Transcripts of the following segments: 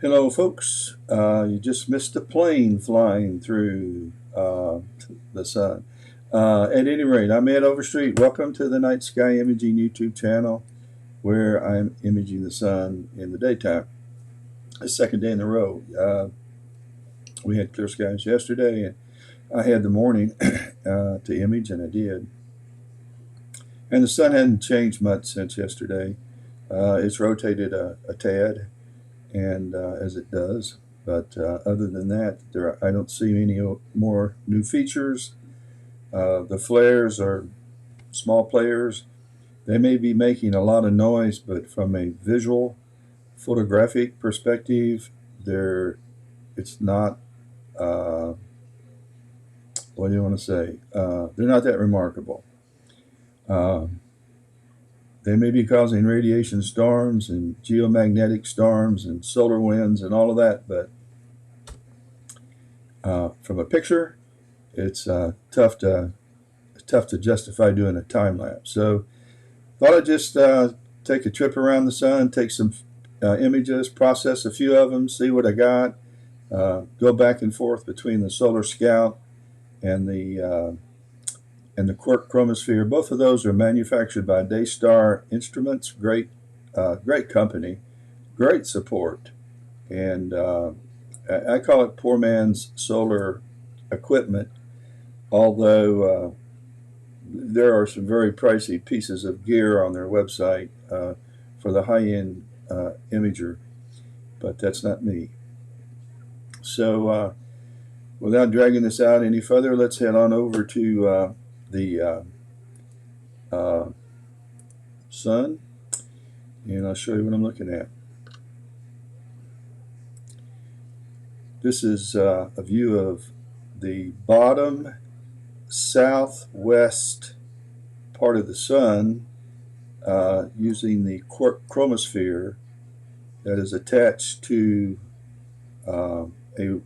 Hello, folks. You just missed a plane flying through the sun. At any rate, I'm Ed Overstreet. Welcome to the Night Sky Imaging YouTube channel, where I'm imaging the sun in the daytime. The second day in a row. We had clear skies yesterday, and I had the morning to image, and I did. And the sun hadn't changed much since yesterday. It's rotated a tad, and as it does. But other than that, I don't see any more new features. The flares are small players. They may be making a lot of noise, but from a visual, photographic perspective, it's not. What do you want to say? They're not that remarkable. Um, they may be causing radiation storms and geomagnetic storms and solar winds and all of that, but from a picture, it's tough to justify doing a time lapse. So thought I'd just take a trip around the sun, take some images, process a few of them, see what I got, go back and forth between the Solar Scout and the Quark Chromosphere. Both of those are manufactured by Daystar Instruments. Great company, great support, and I call it poor man's solar equipment. Although there are some very pricey pieces of gear on their website for the high-end imager, but that's not me. So without dragging this out any further, let's head on over to the sun, and I'll show you what I'm looking at. This is a view of the bottom southwest part of the sun using the Quark Chromosphere that is attached to a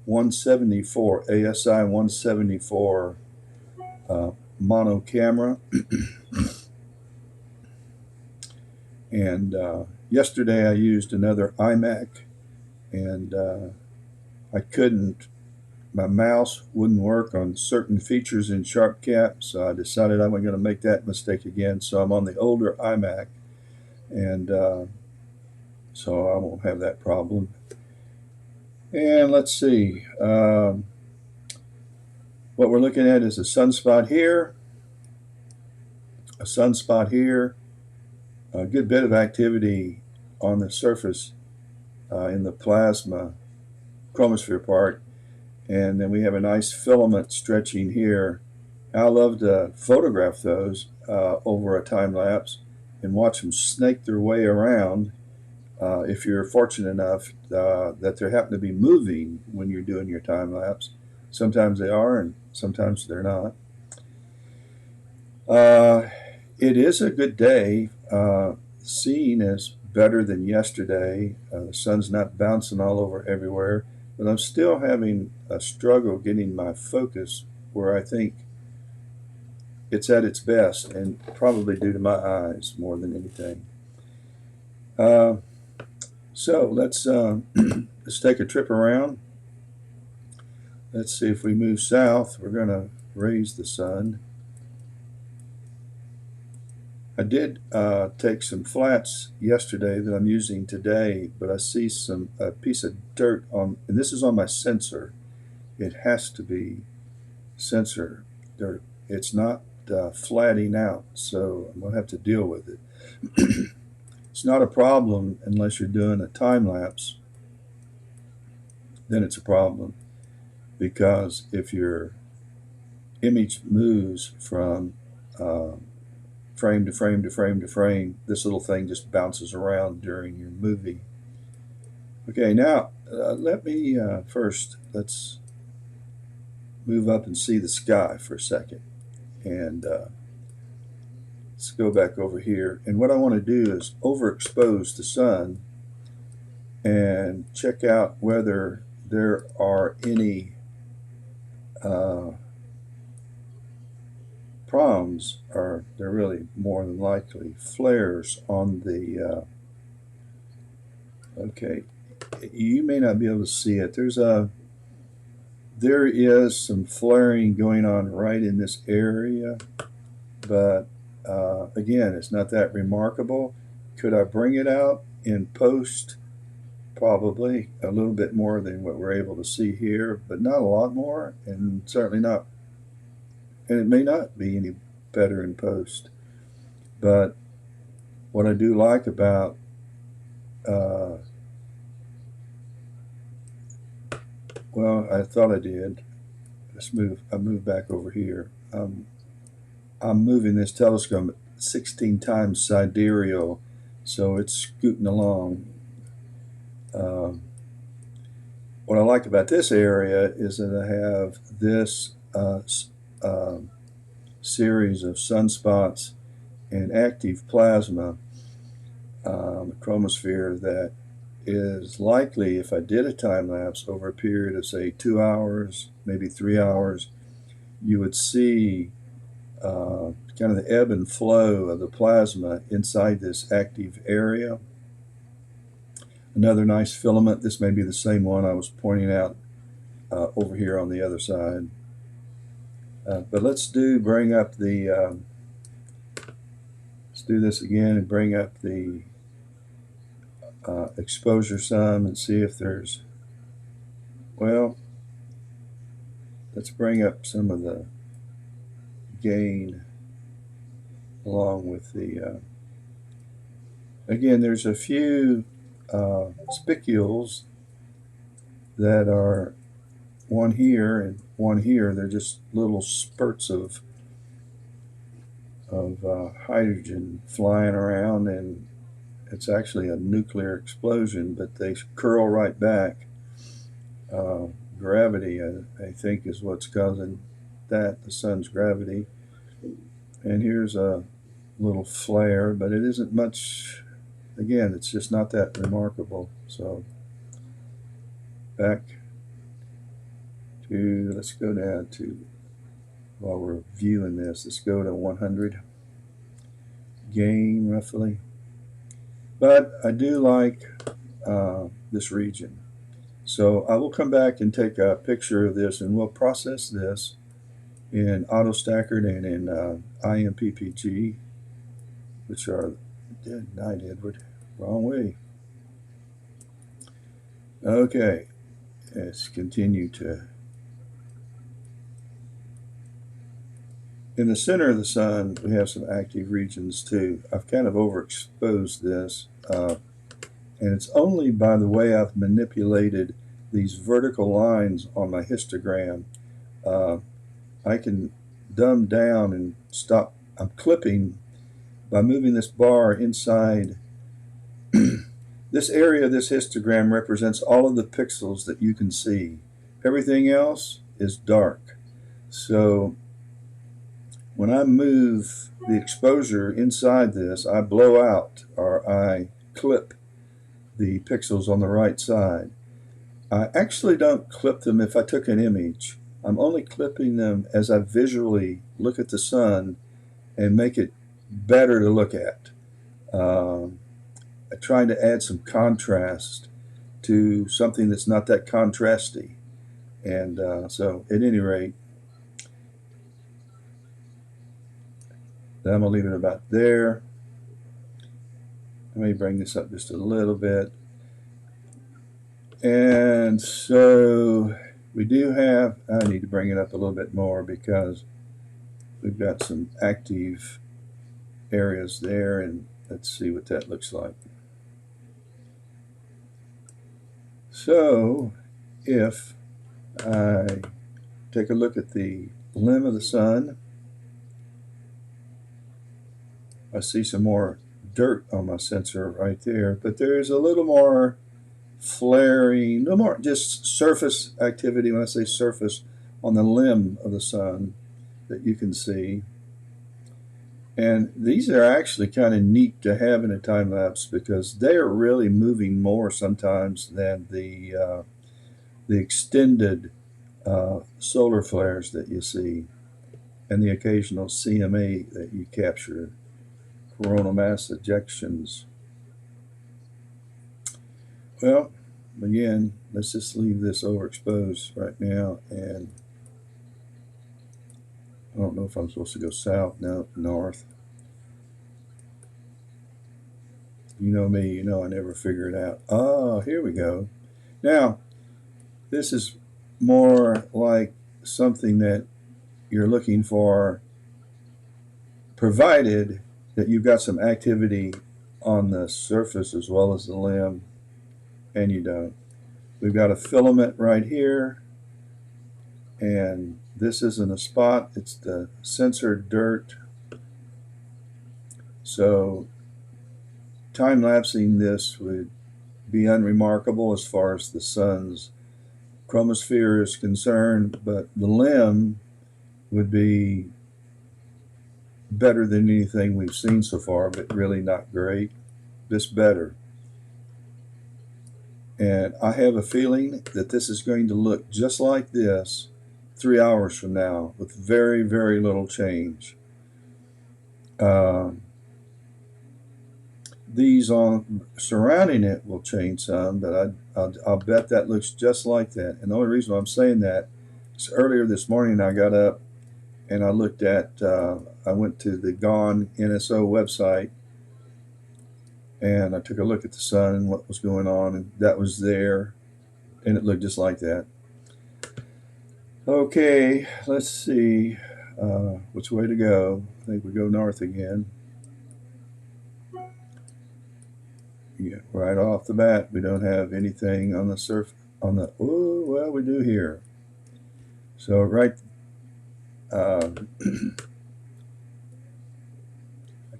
174 ASI 174 mono camera. And yesterday I used another iMac, and I couldn't. My mouse wouldn't work on certain features in SharpCap, so I decided I wasn't going to make that mistake again. So I'm on the older iMac, and so I won't have that problem. And let's see. What we're looking at is a sunspot here, a sunspot here, a good bit of activity on the surface in the plasma chromosphere part. And then we have a nice filament stretching here. I love to photograph those over a time lapse and watch them snake their way around. If you're fortunate enough that they happen to be moving when you're doing your time lapse. Sometimes they are, and sometimes they're not. It is a good day. Seeing is better than yesterday. The sun's not bouncing all over everywhere. But I'm still having a struggle getting my focus where I think it's at its best, and probably due to my eyes more than anything. So let's take a trip around. Let's see if we move south. We're going to raise the sun. I did take some flats yesterday that I'm using today, but I see a piece of dirt on, and this is on my sensor. It has to be sensor dirt. It's not flatting out, so I'm going to have to deal with it. It's not a problem unless you're doing a time lapse. Then it's a problem, because if your image moves from frame to frame to frame to frame, this little thing just bounces around during your movie. Okay, now let's move up and see the sky for a second, and let's go back over here. And what I want to do is overexpose the sun and check out whether there are any problems, or they're really more than likely flares on the okay, you may not be able to see it. There is some flaring going on right in this area, but again, it's not that remarkable. Could I bring it out in post? Probably a little bit more than what we're able to see here, but not a lot more, and certainly not, and it may not be any better in post. But what I do like about uh, well, I thought I did. I move back over here. I'm moving this telescope 16 times sidereal, so it's scooting along. Um, what I like about this area is that I have this series of sunspots and active plasma, chromosphere, that is likely, if I did a time lapse over a period of say 2 hours, maybe 3 hours, you would see kind of the ebb and flow of the plasma inside this active area. Another nice filament. This may be the same one I was pointing out over here on the other side. But let's bring up the let's do this again and bring up the exposure some and see if there's, well, let's bring up some of the gain along with the again, there's a few spicules that are one here and one here. They're just little spurts of hydrogen flying around, and it's actually a nuclear explosion, but they curl right back. Gravity, I think, is what's causing that, the sun's gravity. And here's a little flare, but it isn't much. Again, it's just not that remarkable. So back to, let's go down to, while we're viewing this, let's go to 100 gain roughly. But I do like this region. So I will come back and take a picture of this, and we'll process this in AutoStacker and in IMPPG, which are, good night, Edward, wrong way. Okay, let's continue to, in the center of the sun, we have some active regions too. I've kind of overexposed this, and it's only by the way I've manipulated these vertical lines on my histogram. I can dumb down and stop. I'm clipping by moving this bar inside. This area of this histogram represents all of the pixels that you can see. Everything else is dark. So when I move the exposure inside this, I blow out, or I clip the pixels on the right side. I actually don't clip them if I took an image. I'm only clipping them as I visually look at the sun and make it better to look at. I'm trying to add some contrast to something that's not that contrasty. And so at any rate, then I'm going to leave it about there. Let me bring this up just a little bit. And so we do have, I need to bring it up a little bit more because we've got some active areas there, and let's see what that looks like. So if I take a look at the limb of the sun, I see some more dirt on my sensor right there, but there's a little more flaring, no more just surface activity. When I say surface, on the limb of the sun that you can see. And these are actually kind of neat to have in a time lapse because they are really moving more sometimes than the extended solar flares that you see and the occasional CMA that you capture, coronal mass ejections. Well, again, let's just leave this overexposed right now, and I don't know if I'm supposed to go south, no, north. You know me, you know I never figure it out. Oh, here we go. Now, this is more like something that you're looking for, provided that you've got some activity on the surface as well as the limb, and you don't. We've got a filament right here, and this isn't a spot, it's the sensor dirt. So time-lapsing this would be unremarkable as far as the sun's chromosphere is concerned, but the limb would be better than anything we've seen so far, but really not great. This better. And I have a feeling that this is going to look just like this 3 hours from now with very, very little change. These on surrounding it will change some, but I'll bet that looks just like that. And the only reason I'm saying that is earlier this morning I got up and I looked at, I went to the Gone NSO website and I took a look at the sun and what was going on, and that was there, and it looked just like that. Okay, let's see which way to go. I think we go north again. Yeah, right off the bat, we don't have anything on the surface. Oh, well, we do here. So right, I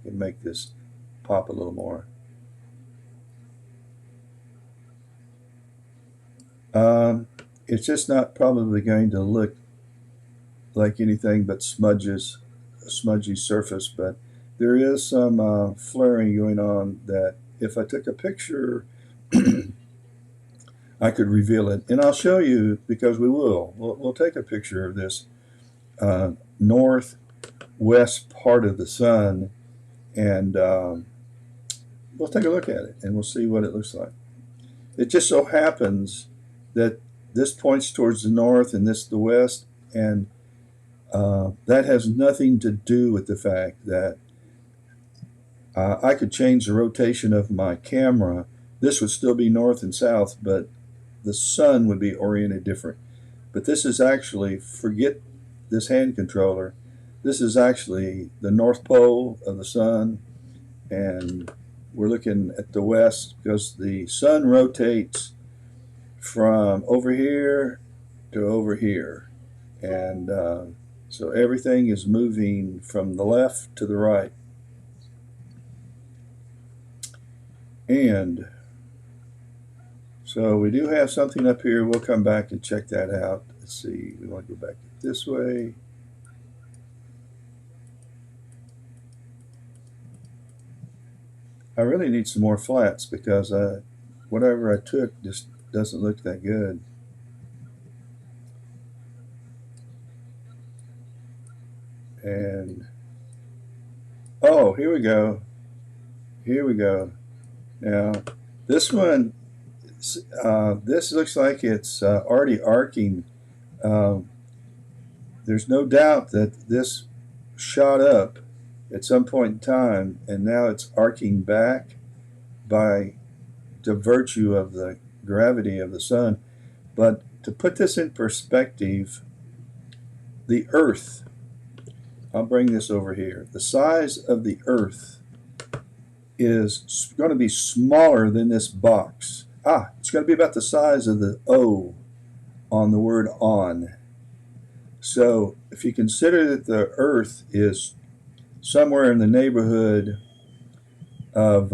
can make this pop a little more. It's just not probably going to look like anything but smudges, a smudgy surface, but there is some flaring going on that if I took a picture, I could reveal it. And I'll show you, because we will. We'll take a picture of this northwest part of the sun, and we'll take a look at it, and we'll see what it looks like. It just so happens that this points towards the north and this the west, and that has nothing to do with the fact that I could change the rotation of my camera. This would still be north and south, but the sun would be oriented different. But this is actually, forget this hand controller, this is actually the north pole of the sun, and we're looking at the west because the sun rotates from over here to over here, and so everything is moving from the left to the right. And so we do have something up here. We'll come back and check that out. Let's see, we want to go back this way. I really need some more flats because whatever I took just doesn't look that good. And oh, here we go. Here we go. Now, this one, this looks like it's already arcing. There's no doubt that this shot up at some point in time, and now it's arcing back by the virtue of the gravity of the sun. But to put this in perspective, the Earth, I'll bring this over here, the size of the Earth is going to be smaller than this box. It's going to be about the size of the O on the word on. So if you consider that the Earth is somewhere in the neighborhood of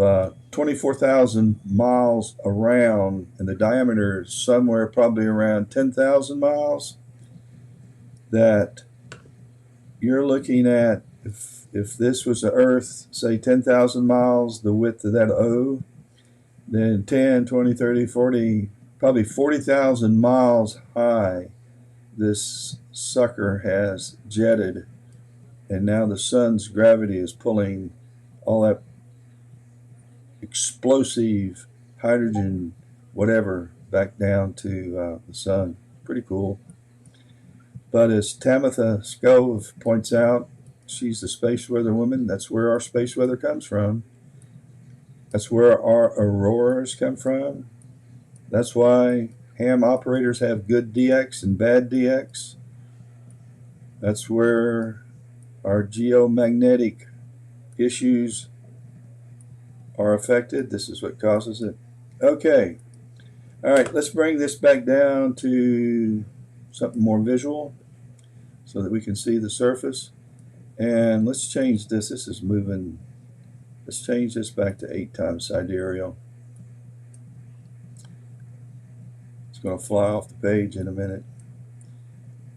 24,000 miles around, and the diameter is somewhere probably around 10,000 miles, that you're looking at, if this was the Earth, say 10,000 miles, the width of that O, then 10, 20, 30, 40, probably 40,000 miles high, this sucker has jetted, and now the sun's gravity is pulling all that explosive hydrogen, whatever, back down to the sun. Pretty cool. But as Tamitha Skov points out, she's the space weather woman. That's where our space weather comes from. That's where our auroras come from. That's why ham operators have good DX and bad DX. That's where our geomagnetic issues are affected. This is what causes it. Okay. All right, let's bring this back down to something more visual so that we can see the surface. And let's change this. This is moving. Let's change this back to 8 times sidereal. It's going to fly off the page in a minute.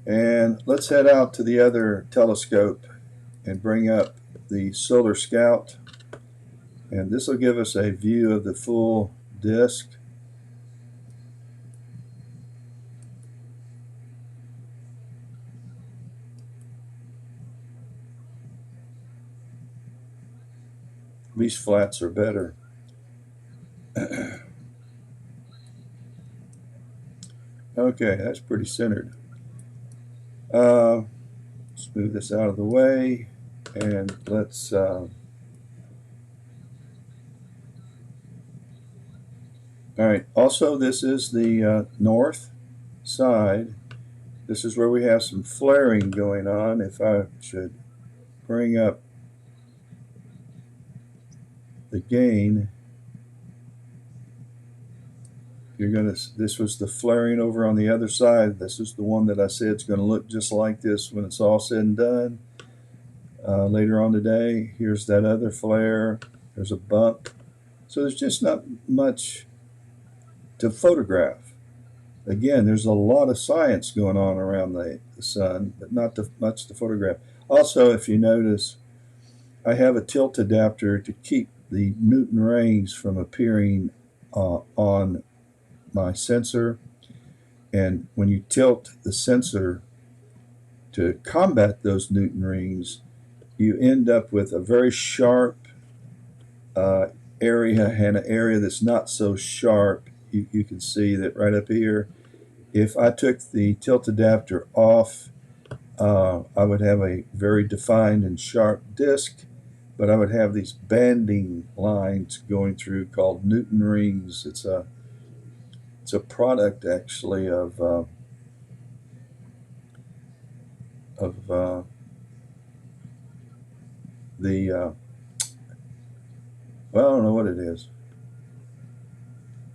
And let's head out to the other telescope and bring up the Solar Scout. And this will give us a view of the full disk. These flats are better. Okay, that's pretty centered. Let's move this out of the way, and let's all right, also this is the north side. This is where we have some flaring going on. If I should bring up the gain, you're going to, this was the flaring over on the other side. This is the one that I said is going to look just like this when it's all said and done. Later on today, here's that other flare. There's a bump. So there's just not much to photograph. Again, there's a lot of science going on around the sun, but not much to photograph. Also, if you notice, I have a tilt adapter to keep the Newton rings from appearing on my sensor. And when you tilt the sensor to combat those Newton rings, you end up with a very sharp area and an area that's not so sharp. You can see that right up here. If I took the tilt adapter off, I would have a very defined and sharp disk, but I would have these banding lines going through called Newton rings. It's a product actually of the well, I don't know what it is.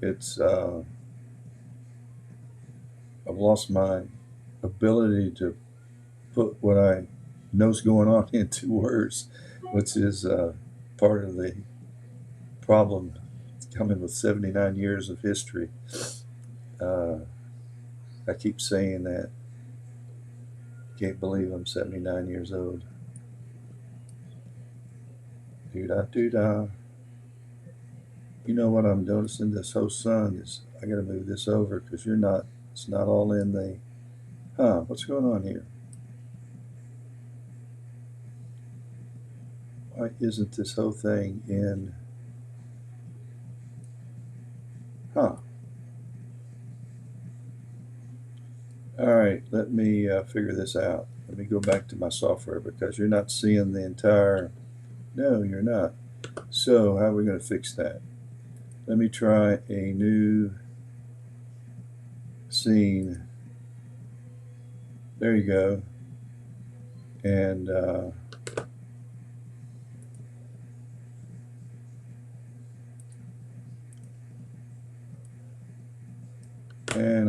It's I've lost my ability to put what I know's going on into words, which is part of the problem coming with 79 years of history. I keep saying that. Can't believe I'm 79 years old. Doo-dah, doo-dah. You know what I'm noticing this whole sun is, I gotta move this over because it's not all in the, what's going on here? Why isn't this whole thing in, All right, let me figure this out. Let me go back to my software because you're not seeing the entire, no, you're not. So how are we going to fix that? Let me try a new scene. There you go. And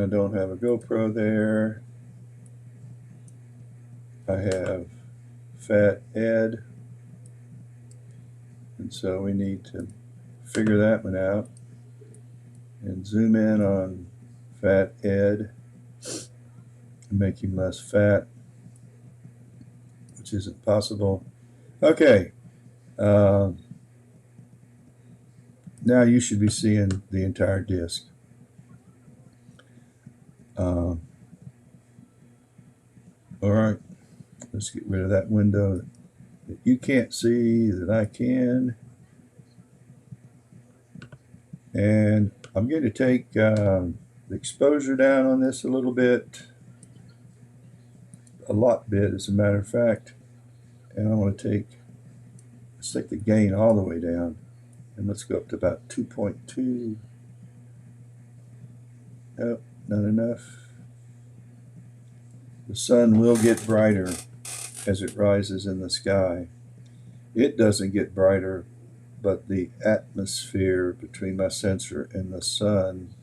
I don't have a GoPro there. I have Fat Ed. And so we need to figure that one out and zoom in on Fat Ed and make him less fat, which isn't possible. Okay. Now you should be seeing the entire disk. All right, let's get rid of that window that you can't see that I can. And I'm going to take the the exposure down on this a little bit, a lot bit as a matter of fact, and I want to let's take the gain all the way down, and let's go up to about 2.2. Nope, not enough. The sun will get brighter as it rises in the sky. It doesn't get brighter, but the atmosphere between my sensor and the sun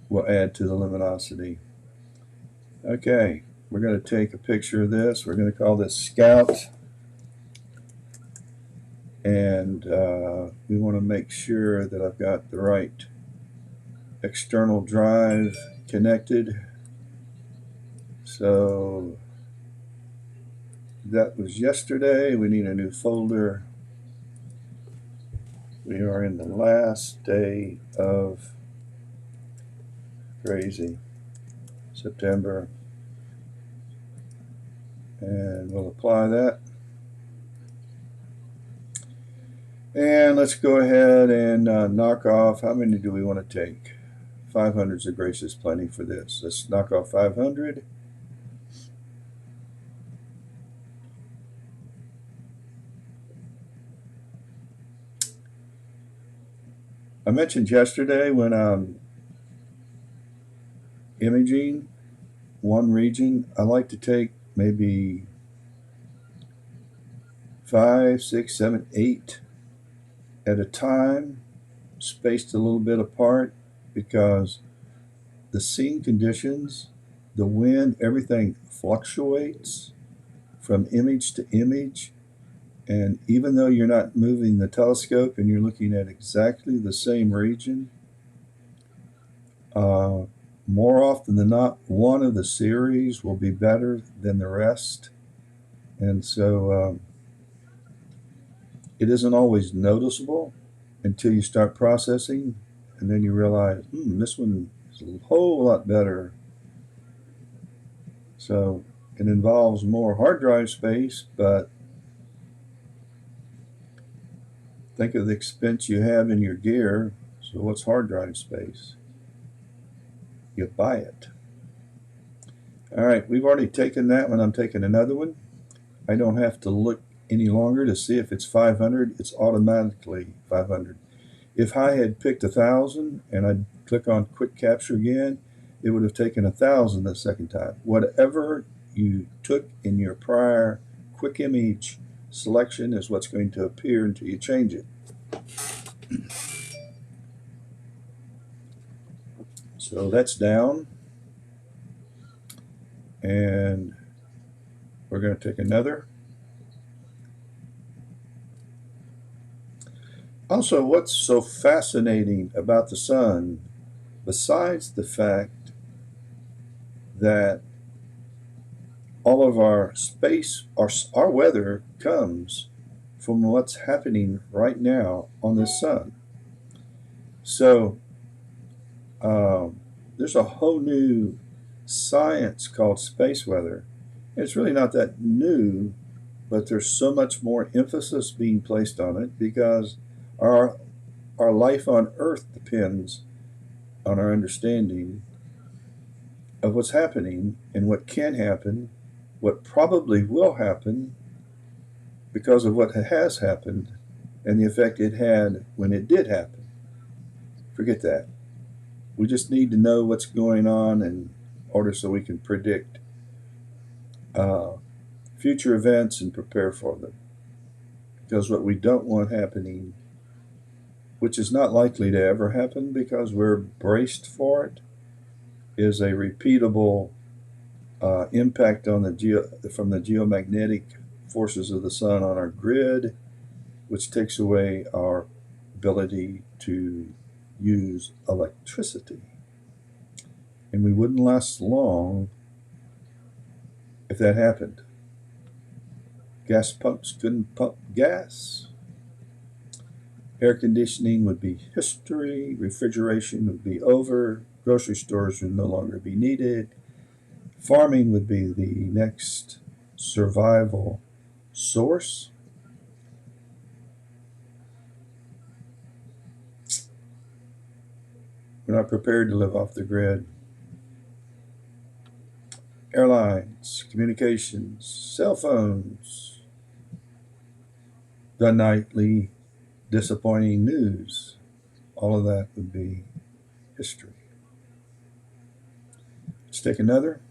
will add to the luminosity. Okay, we're going to take a picture of this. We're going to call this Scout. And we want to make sure that I've got the right external drive connected. So that was yesterday. We need a new folder. We are in the last day of crazy September, and we'll apply that. And let's go ahead and knock off. How many do we want to take? 500 is a gracious plenty for this. Let's knock off 500. I mentioned yesterday when I'm imaging one region, I like to take maybe 5, 6, 7, 8 at a time, spaced a little bit apart, because the scene conditions, the wind, everything fluctuates from image to image. And even though you're not moving the telescope and you're looking at exactly the same region, more often than not, one of the series will be better than the rest. And so it isn't always noticeable until you start processing, and then you realize, this one is a whole lot better. So it involves more hard drive space, but think of the expense you have in your gear. So what's hard drive space? You buy it. All right, we've already taken that one. I'm taking another one. I don't have to look any longer to see if it's 500. It's automatically 500. If I had picked 1,000 and I'd click on quick capture again, it would have taken 1,000 the second time. Whatever you took in your prior quick image selection is what's going to appear until you change it. So that's down. And we're going to take another. Also, what's so fascinating about the sun, besides the fact that all of our space, our weather comes from what's happening right now on the sun. So there's a whole new science called space weather. It's really not that new, but there's so much more emphasis being placed on it because our life on Earth depends on our understanding of what's happening and what can happen, what probably will happen because of what has happened and the effect it had when it did happen. Forget that. We just need to know what's going on in order so we can predict future events and prepare for them. Because what we don't want happening, which is not likely to ever happen because we're braced for it, is a repeatable impact on from the geomagnetic forces of the sun on our grid, which takes away our ability to use electricity. And we wouldn't last long if that happened. Gas pumps couldn't pump gas. Air conditioning would be history. Refrigeration would be over. Grocery stores would no longer be needed. Farming would be the next survival source. They're not prepared to live off the grid. Airlines, communications, cell phones, the nightly disappointing news. All of that would be history. Let's take another.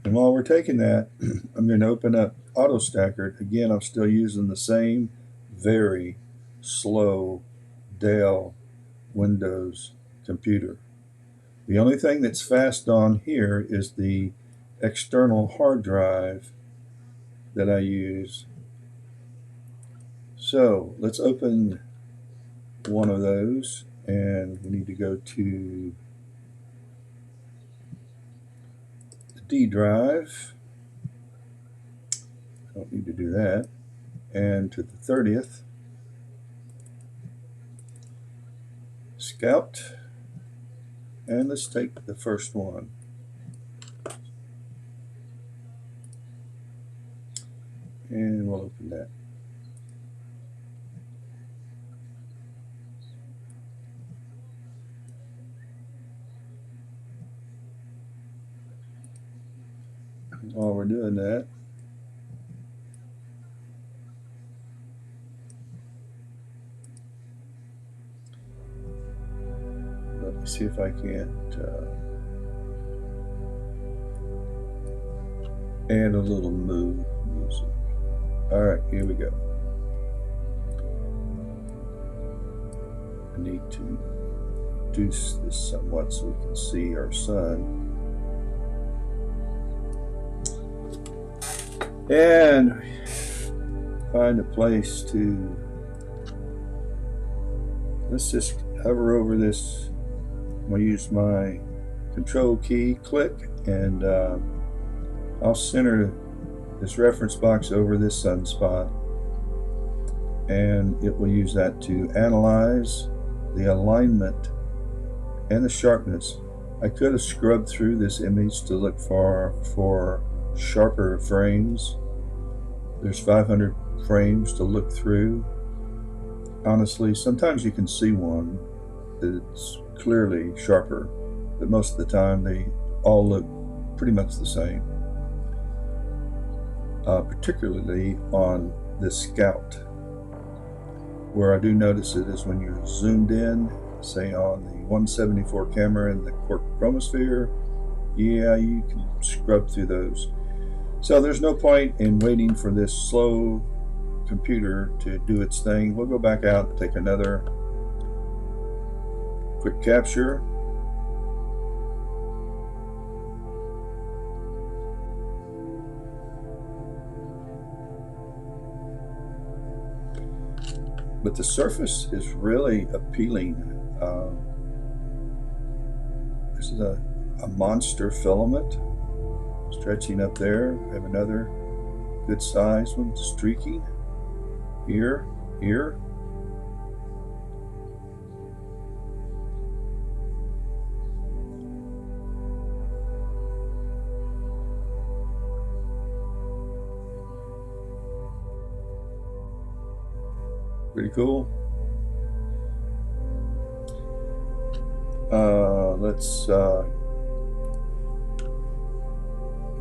And while we're taking that, I'm going to open up AutoStacker. Again, I'm still using the same very slow Dell Windows computer. The only thing that's fast on here is the external hard drive that I use. So let's open one of those, and we need to go to the D drive. Don't need to do that. And to the 30th. Scout. And let's take the first one. And we'll open that. While we're doing that, let me see if I can't add a little mood music. All right, here we go. I need to reduce this somewhat so we can see our sun. And find a place to, let's just hover over this. I'm going to use my control key, click, and I'll center this reference box over this sunspot, and it will use that to analyze the alignment and the sharpness. I could have scrubbed through this image to look for sharper frames. There's 500 frames to look through. Honestly, sometimes you can see one that's clearly sharper, but most of the time they all look pretty much the same. Particularly on this Scout. Where I do notice it is when you're zoomed in, say on the 174 camera in the Quark Chromosphere, yeah, you can scrub through those. So there's no point in waiting for this slow computer to do its thing. We'll go back out and take another quick capture. But the surface is really appealing. This is a monster filament stretching up there. We have another good size one streaking here, here. Pretty cool.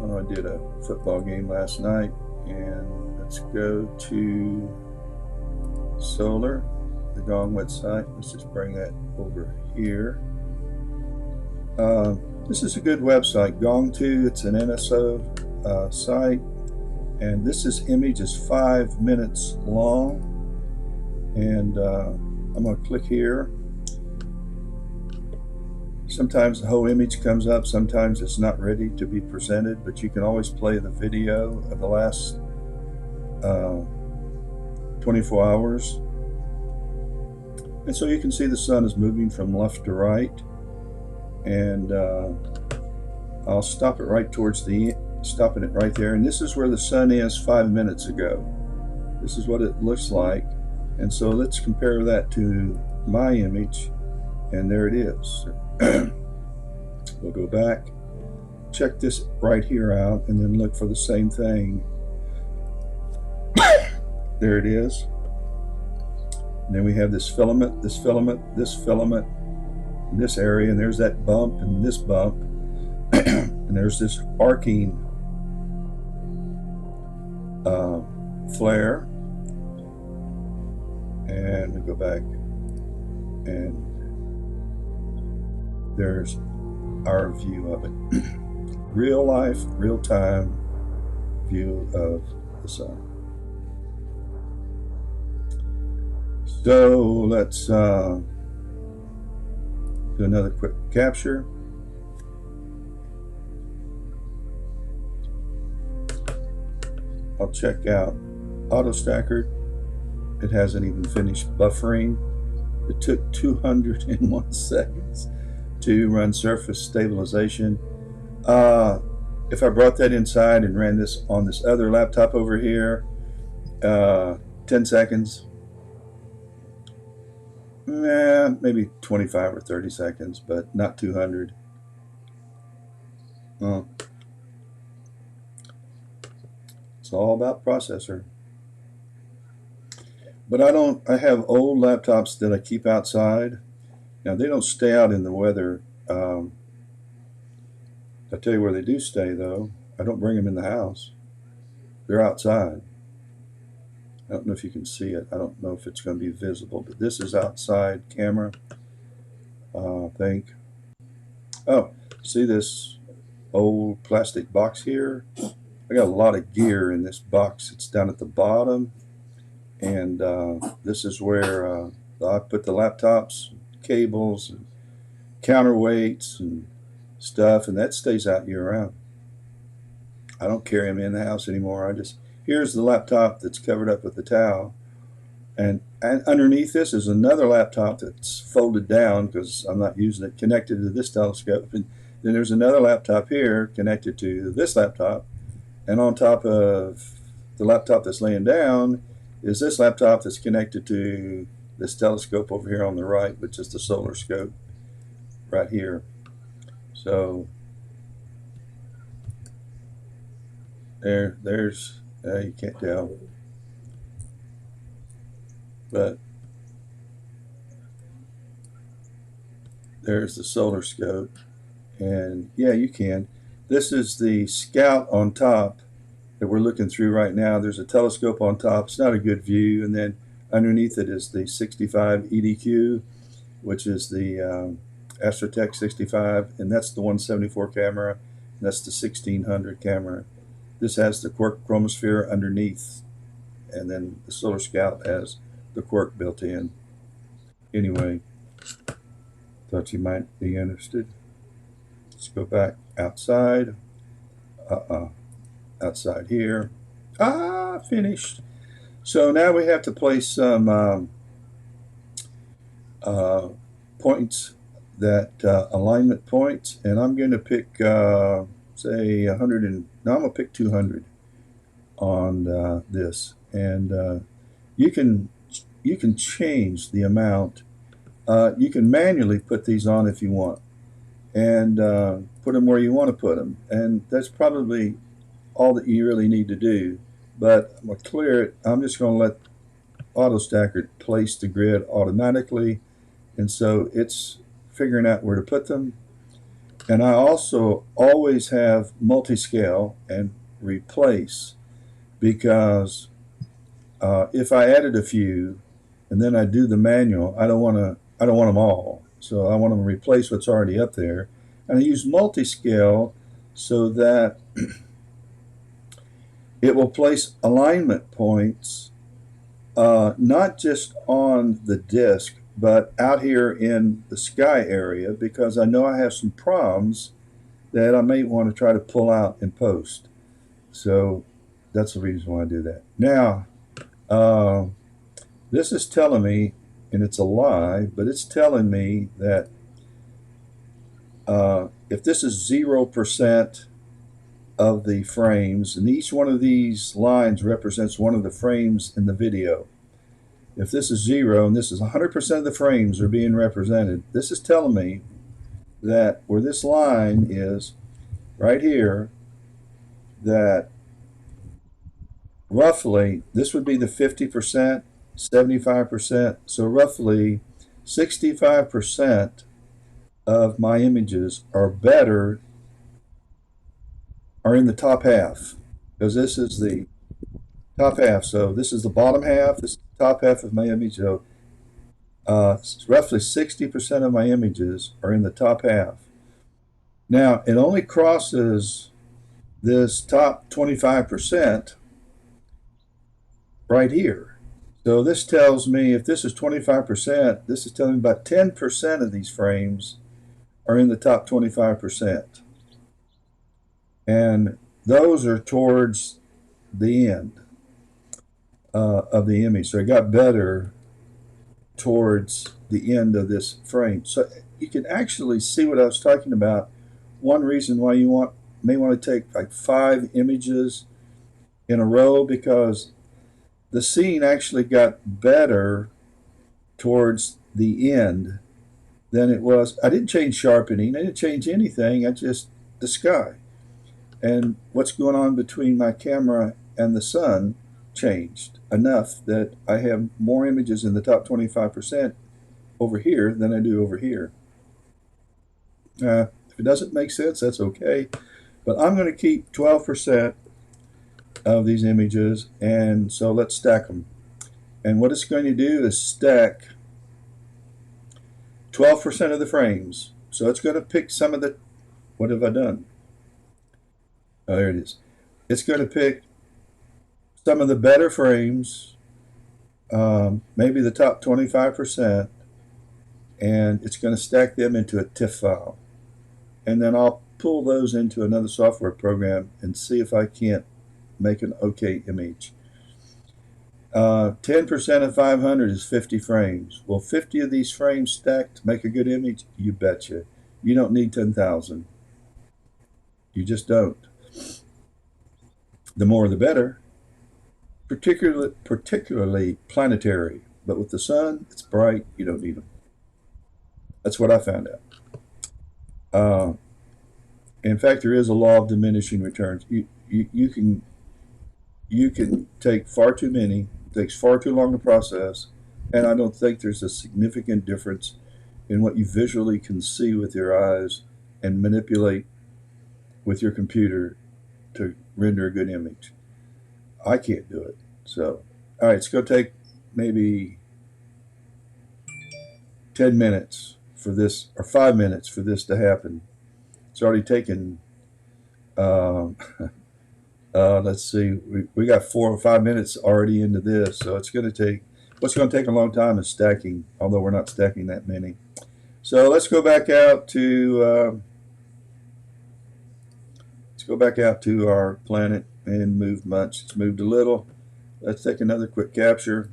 I did a football game last night, and let's go to solar, the Gong website. Let's just bring that over here. This is a good website, Gong2. It's an NSO site, and this image is 5 minutes long. And I'm going to click here. Sometimes the whole image comes up, sometimes it's not ready to be presented, but you can always play the video of the last 24 hours. And so you can see the sun is moving from left to right. And I'll stop it right towards stopping it right there. And this is where the sun is 5 minutes ago. This is what it looks like. And so let's compare that to my image, and there it is. We'll go back, check this right here out, and then look for the same thing. There it is. And then we have this filament, this filament, this filament, in this area, and there's that bump and this bump, and there's this arcing flare. And we go back, and there's our view of it. Real life, real time view of the sun. So let's do another quick capture. I'll check out auto stacker. It hasn't even finished buffering. It took 201 seconds to run surface stabilization. If I brought that inside and ran this on this other laptop over here, 10 seconds, maybe 25 or 30 seconds, but not 200. It's all about processor. But I have old laptops that I keep outside. Now, they don't stay out in the weather. I'll tell you where they do stay, though. I don't bring them in the house. They're outside. I don't know if you can see it. I don't know if it's going to be visible, but this is outside camera, I think. Oh, see this old plastic box here? I got a lot of gear in this box. It's down at the bottom. And this is where I put the laptops, cables, and counterweights and stuff, and that stays out year round. I don't carry them in the house anymore. Here's the laptop that's covered up with the towel, and underneath this is another laptop that's folded down because I'm not using it, connected to this telescope, and then there's another laptop here connected to this laptop, and on top of the laptop that's laying down is this laptop that's connected to this telescope over here on the right, which is the solar scope right here. So there's you can't tell, but there's the solar scope, and yeah, you can. This is the Scout on top that we're looking through right now. There's a telescope on top. It's not a good view, and then underneath it is the 65 EDQ, which is the Astrotech 65, and that's the 174 camera, and that's the 1600 camera. This has the Quark Chromosphere underneath, and then the Solar Scout has the Quark built in. Anyway, thought you might be interested. Let's go back outside. Outside here. Finished. So now we have to place some points, that alignment points, and I'm going to pick, say, 100, and no, I'm going to pick 200 on this, and you can change the amount. You can manually put these on if you want, and put them where you want to put them, and that's probably all that you really need to do. But I'm going to clear it. I'm just going to let AutoStacker place the grid automatically, and so it's figuring out where to put them. And I also always have multi-scale and replace, because if I added a few and then I do the manual, I don't want them all. So I want to replace what's already up there, and I use multi-scale so that it will place alignment points not just on the disk, but out here in the sky area, because I know I have some problems that I may want to try to pull out in post. So that's the reason why I do that. Now, this is telling me, and it's a lie, but it's telling me that if this is 0% of the frames, and each one of these lines represents one of the frames in the video. If this is 0 and this is 100% of the frames are being represented, this is telling me that where this line is right here, that roughly this would be the 50%, 75%, so roughly 65% of my images are better, are in the top half, because this is the top half. So this is the bottom half, this is the top half of my image. So roughly 60% of my images are in the top half. Now, it only crosses this top 25% right here. So this tells me, if this is 25%, this is telling me about 10% of these frames are in the top 25%. And those are towards the end of the image. So it got better towards the end of this frame. So you can actually see what I was talking about. One reason why you may want to take like 5 images in a row, because the scene actually got better towards the end than it was. I didn't change sharpening, I didn't change anything, I just the sky. And what's going on between my camera and the sun changed enough that I have more images in the top 25% over here than I do over here. If it doesn't make sense, that's okay. But I'm going to keep 12% of these images, and so let's stack them. And what it's going to do is stack 12% of the frames. So it's going to pick some of the, what have I done? Oh, there it is. It's going to pick some of the better frames, maybe the top 25%, and it's going to stack them into a TIFF file. And then I'll pull those into another software program and see if I can't make an okay image. 10% of 500 is 50 frames. Will 50 of these frames stacked to make a good image? You betcha. You don't need 10,000. You just don't. The more the better, particularly planetary. But with the sun, it's bright, you don't need them. That's what I found out. In fact, there is a law of diminishing returns. You can take far too many, it takes far too long to process, and I don't think there's a significant difference in what you visually can see with your eyes and manipulate with your computer to render a good image. I can't do it. So, all right, it's going to take maybe 10 minutes for this, or 5 minutes for this to happen. It's already taken, um, let's see, we got 4 or 5 minutes already into this. So it's going to take, what's going to take a long time is stacking, although we're not stacking that many. So let's go back out to, our planet and move much. It's moved a little. Let's take another quick capture.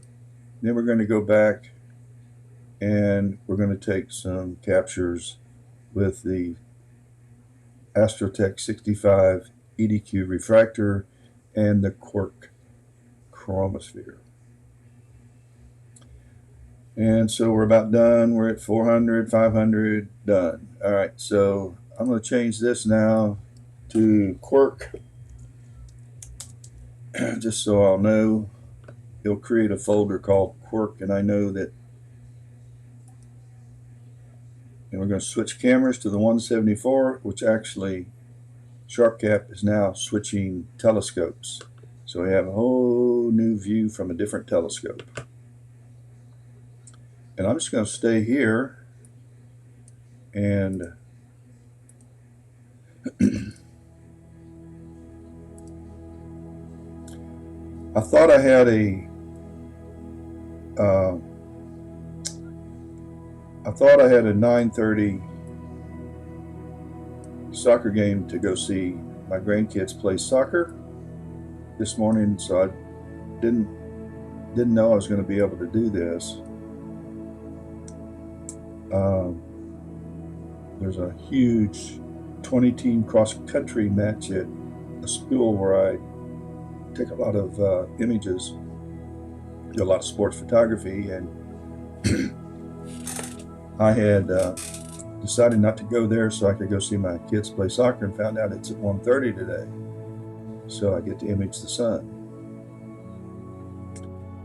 Then we're going to go back and we're going to take some captures with the Astrotech 65 EDQ refractor and the Quark Chromosphere. And so we're about done. We're at 400, 500, done. All right, so I'm going to change this now to Quark, just so I'll know. He'll create a folder called Quark, and I know that. And we're going to switch cameras to the 174, which actually SharpCap is now switching telescopes. So we have a whole new view from a different telescope. And I'm just going to stay here, and I thought I had a uh, 9:30 soccer game to go see my grandkids play soccer this morning, so I didn't know I was going to be able to do this. There's a huge 20-team cross-country match at a school where I take a lot of images, do a lot of sports photography, and I had decided not to go there so I could go see my kids play soccer, and found out it's at 1:30 today. So I get to image the sun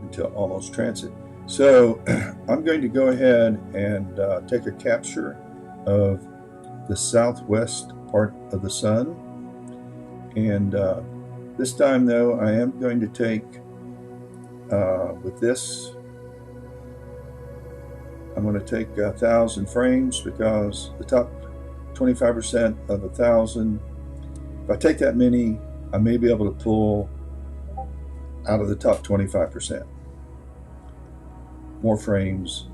until almost transit. So I'm going to go ahead and take a capture of the southwest part of the sun. And this time, though, I am going to take, with this, I'm going to take 1,000 frames, because the top 25% of 1,000, if I take that many, I may be able to pull out of the top 25% more frames.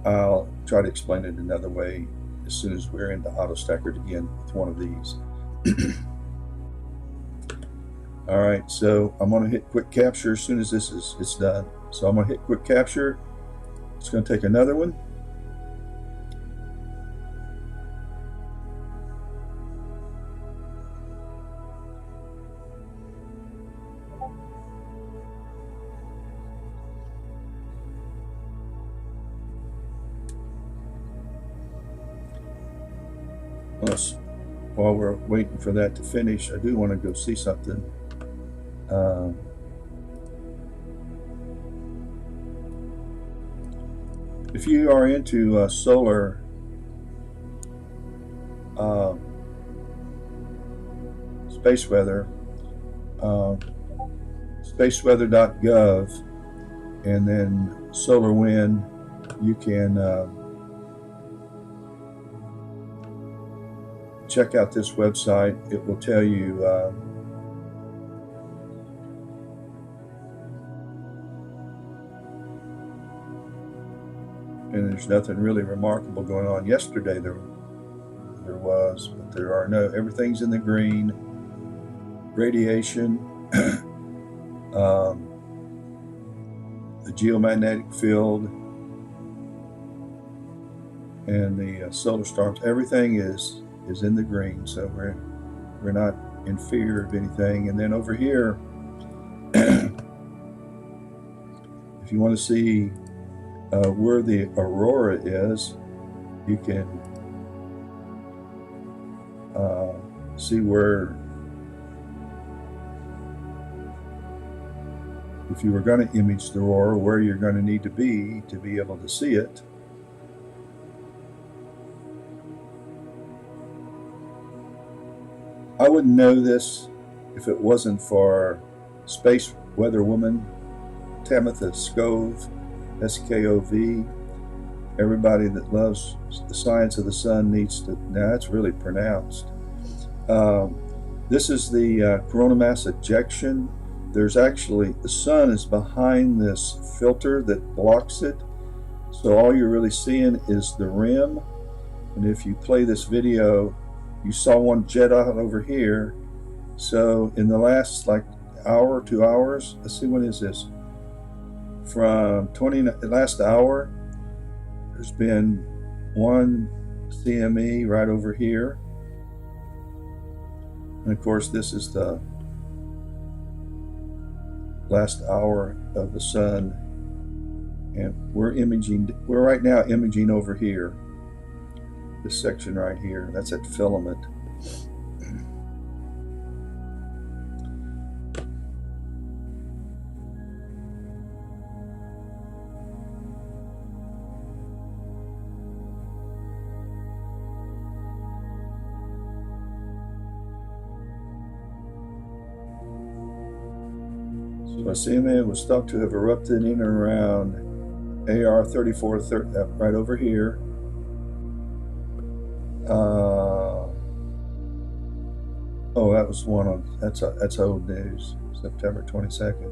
I'll try to explain it another way as soon as we're into AutoStacker again with one of these. All right, so I'm going to hit quick capture as soon as it's done. So I'm going to hit quick capture. It's going to take another one. While we're waiting for that to finish, I do want to go see something. If you are into solar space weather, spaceweather.gov, and then solar wind, you can check out this website. It will tell you and there's nothing really remarkable going on. Yesterday there was, but there are no, everything's in the green. Radiation, the geomagnetic field, and the solar storms, everything is in the green, so we're not in fear of anything. And then over here, if you want to see where the aurora is, you can see where, if you were going to image the aurora, where you're going to need to be able to see it. I wouldn't know this if it wasn't for space weather woman Tamitha Skov, S-K-O-V. Everybody that loves the science of the sun needs to, now that's really pronounced. This is the corona mass ejection. There's actually, the sun is behind this filter that blocks it. So all you're really seeing is the rim. And if you play this video, you saw one jet out over here. So in the last like hour, 2 hours, let's see, when is this? From the last hour, there's been one CME right over here. And of course, this is the last hour of the sun. And we're right now imaging over here. This section right here, that's that filament. So a CMA was thought to have erupted in and around AR 3430, right over here. Oh, that was one on, that's old news, September 22nd.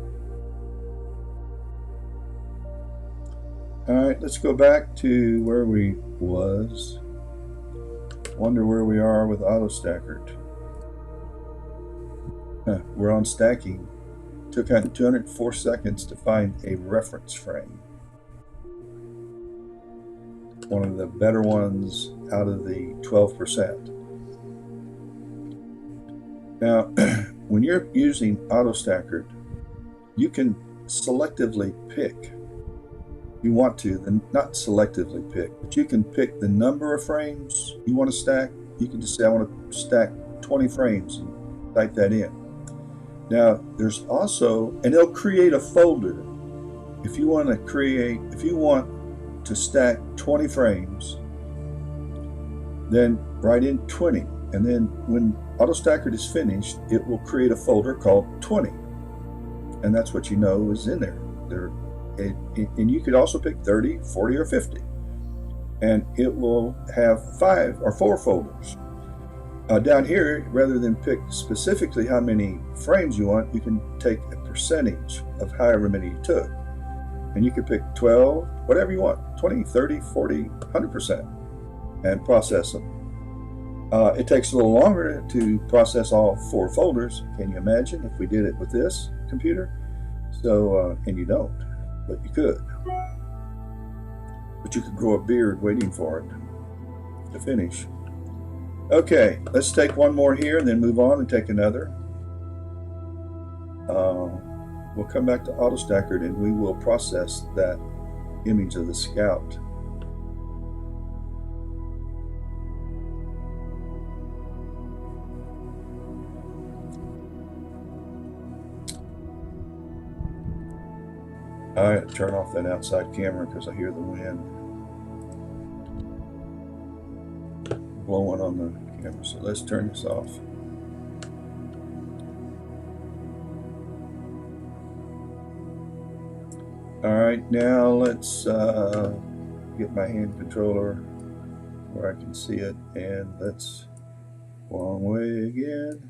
All right, let's go back to where we was. Wonder where we are with AutoStacker. We're on stacking. Took out 204 seconds to find a reference frame. One of the better ones out of the 12%. Now, when you're using AutoStacker, you can selectively pick. You want to, and not selectively pick, but you can pick the number of frames you want to stack. You can just say, I want to stack 20 frames and type that in. Now, there's also, and it'll create a folder. If you want to stack 20 frames, then write in 20. And then when AutoStacker is finished, it will create a folder called 20. And that's what you know is in there. And you could also pick 30, 40, or 50. And it will have 5 or 4 folders. Down here, rather than pick specifically how many frames you want, you can take a percentage of however many you took. And you can pick 12, whatever you want, 20, 30, 40, 100%, and process them. It takes a little longer to process all 4 folders. Can you imagine if we did it with this computer? So, and you don't, but you could. But you could grow a beard waiting for it to finish. Okay, let's take one more here and then move on and take another. We'll come back to AutoStacker and we will process that image of the Scout. I had to turn off that outside camera because I hear the wind blowing on the camera. So let's turn this off. All right, now let's get my hand controller where I can see it, and let's long way again.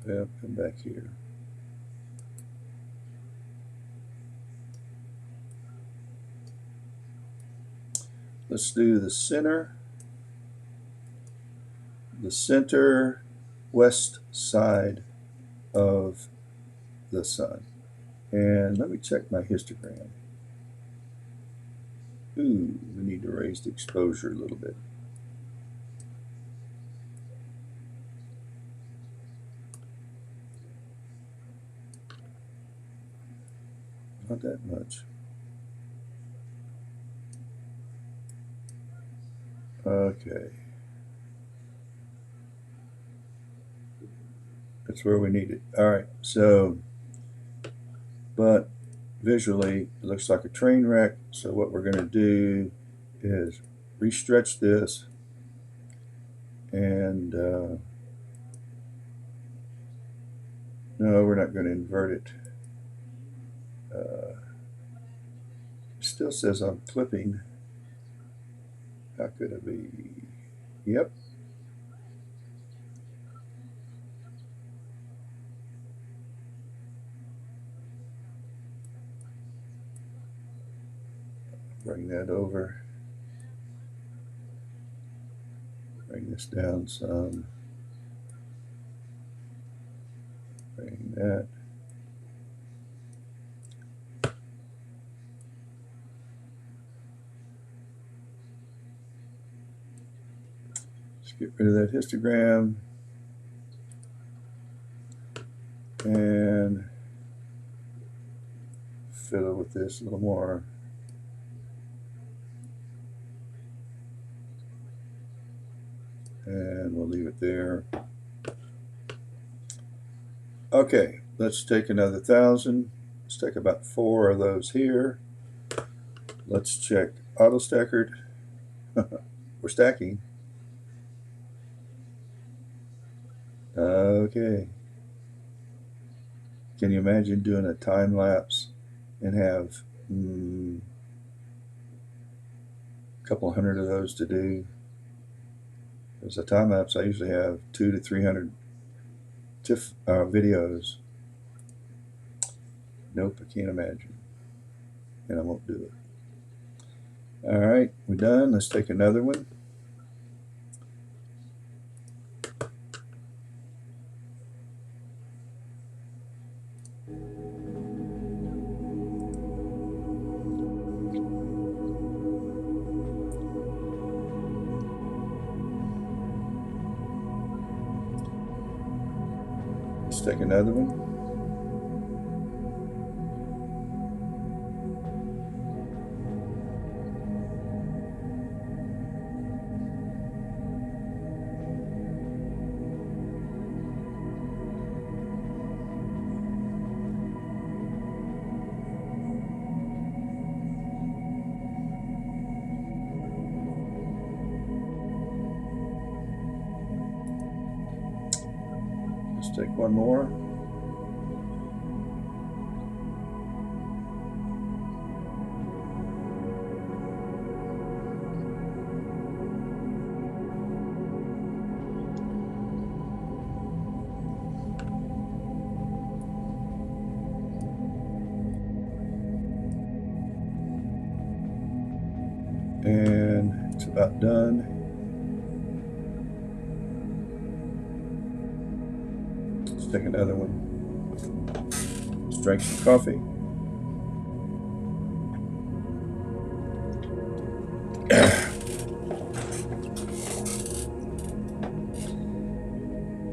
Yep, come back here. Let's do the center west side of the sun. And let me check my histogram. Ooh, we need to raise the exposure a little bit. Not that much. Okay. That's where we need it. All right, so, but visually, it looks like a train wreck. So what we're going to do is restretch this and no, we're not going to invert it. It still says I'm clipping. How could it be? Yep. Bring that over. Bring this down some. Bring that. Let's get rid of that histogram. And fiddle with this a little more. And we'll leave it there. Okay, let's take another 1,000. Let's take about 4 of those here. Let's check AutoStacker. We're stacking. Okay. Can you imagine doing a time lapse and have a couple hundred of those to do? As a time lapse, I usually have 200 to 300 videos. Nope, I can't imagine. And I won't do it. All right, we're done. Let's take another one. Let's take another one. take one more. And it's about done. Let's take another one. Let's drink some coffee.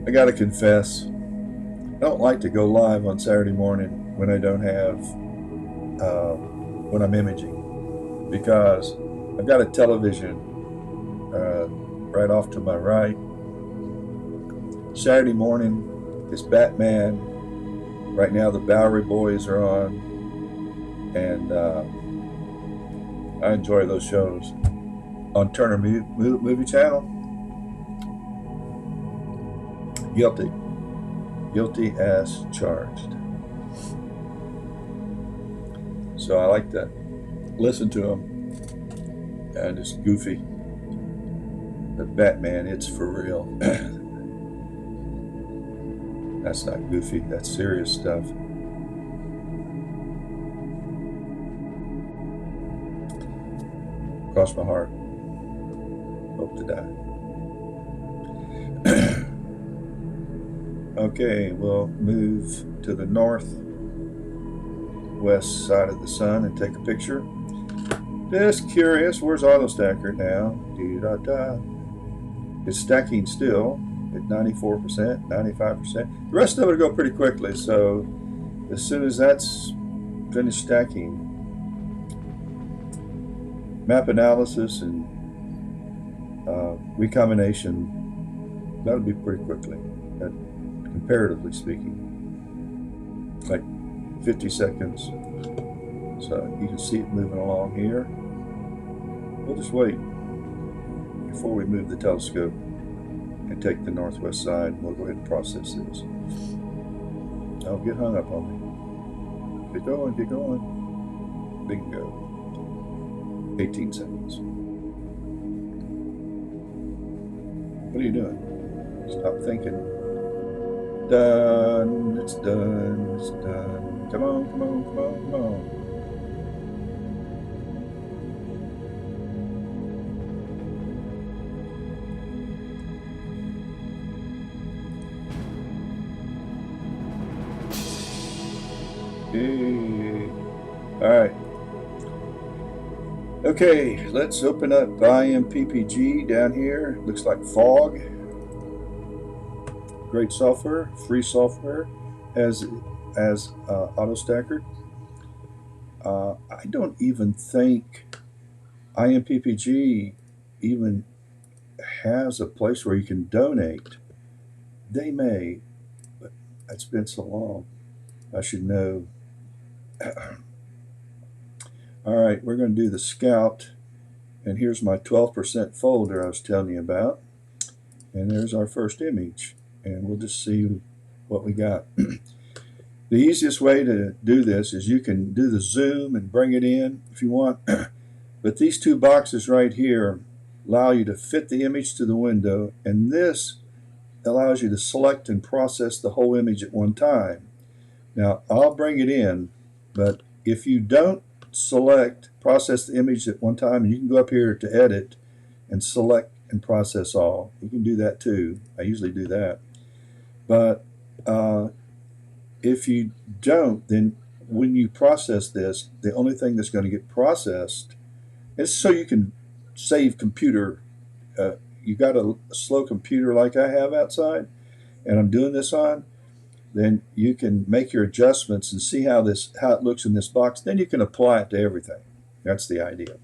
I gotta confess, I don't like to go live on Saturday morning when I don't have, when I'm imaging, because I've got a television right off to my right. Saturday morning is Batman. Right now the Bowery Boys are on, and I enjoy those shows on Turner Movie Channel. Guilty as charged. So I like to listen to them, and it's goofy. But Batman, it's for real. That's not goofy, that's serious stuff. Cross my heart. Hope to die. Okay, we'll move to the northwest side of the sun and take a picture. Just curious, where's AutoStacker now? It's stacking still at 94%, 95%. The rest of it will go pretty quickly, so as soon as that's finished stacking, map analysis and recombination, that'll be pretty quickly, comparatively speaking, like 50 seconds. So you can see it moving along here. We'll just wait before we move the telescope and take the northwest side. We'll go ahead and process this. Don't get hung up on me. Get going, get going. Bingo. 18 seconds. What are you doing? Stop thinking. Done. It's done. It's done. Come on, come on, come on, come on. Hey. All right. Okay, let's open up IMPPG down here. Looks like Fog. Great software, free software, as AutoStacker. I don't even think IMPPG even has a place where you can donate. They may, but it's been so long. I should know. All right, we're going to do the Scout, and here's my 12% folder I was telling you about, and there's our first image, and we'll just see what we got. The easiest way to do this is you can do the zoom and bring it in if you want, but these two boxes right here allow you to fit the image to the window, and this allows you to select and process the whole image at one time. Now, I'll bring it in, but if you don't process the image at one time, and you can go up here to edit and select and process all. You can do that too. I usually do that. But if you don't, then when you process this, the only thing that's going to get processed is so you can save computer. You got a slow computer like I have outside, and I'm doing this on, then you can make your adjustments and see how it looks in this box. Then you can apply it to everything. That's the idea.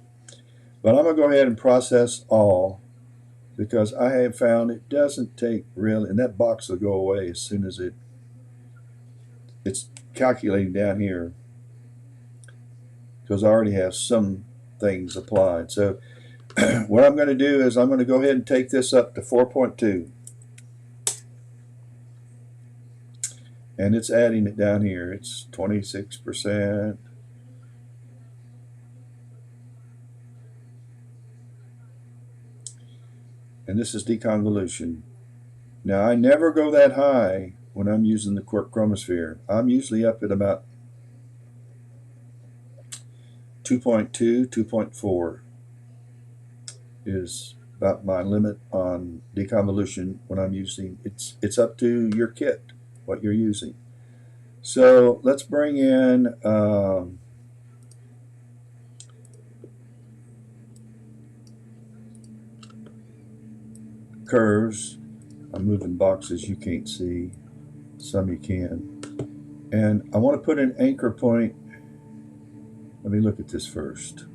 But I'm going to go ahead and process all, because I have found it doesn't take really, and that box will go away as soon as it's calculating down here, because I already have some things applied. So what I'm going to do is I'm going to go ahead and take this up to 4.2. and it's adding it down here. It's 26%. And this is deconvolution. Now, I never go that high when I'm using the Quark Chromosphere. I'm usually up at about 2.2, 2.4 is about my limit on deconvolution when I'm using. It's up to your kit, what you're using. So let's bring in curves. I'm moving boxes you can't see, some you can. And I want to put an anchor point. Let me look at this first.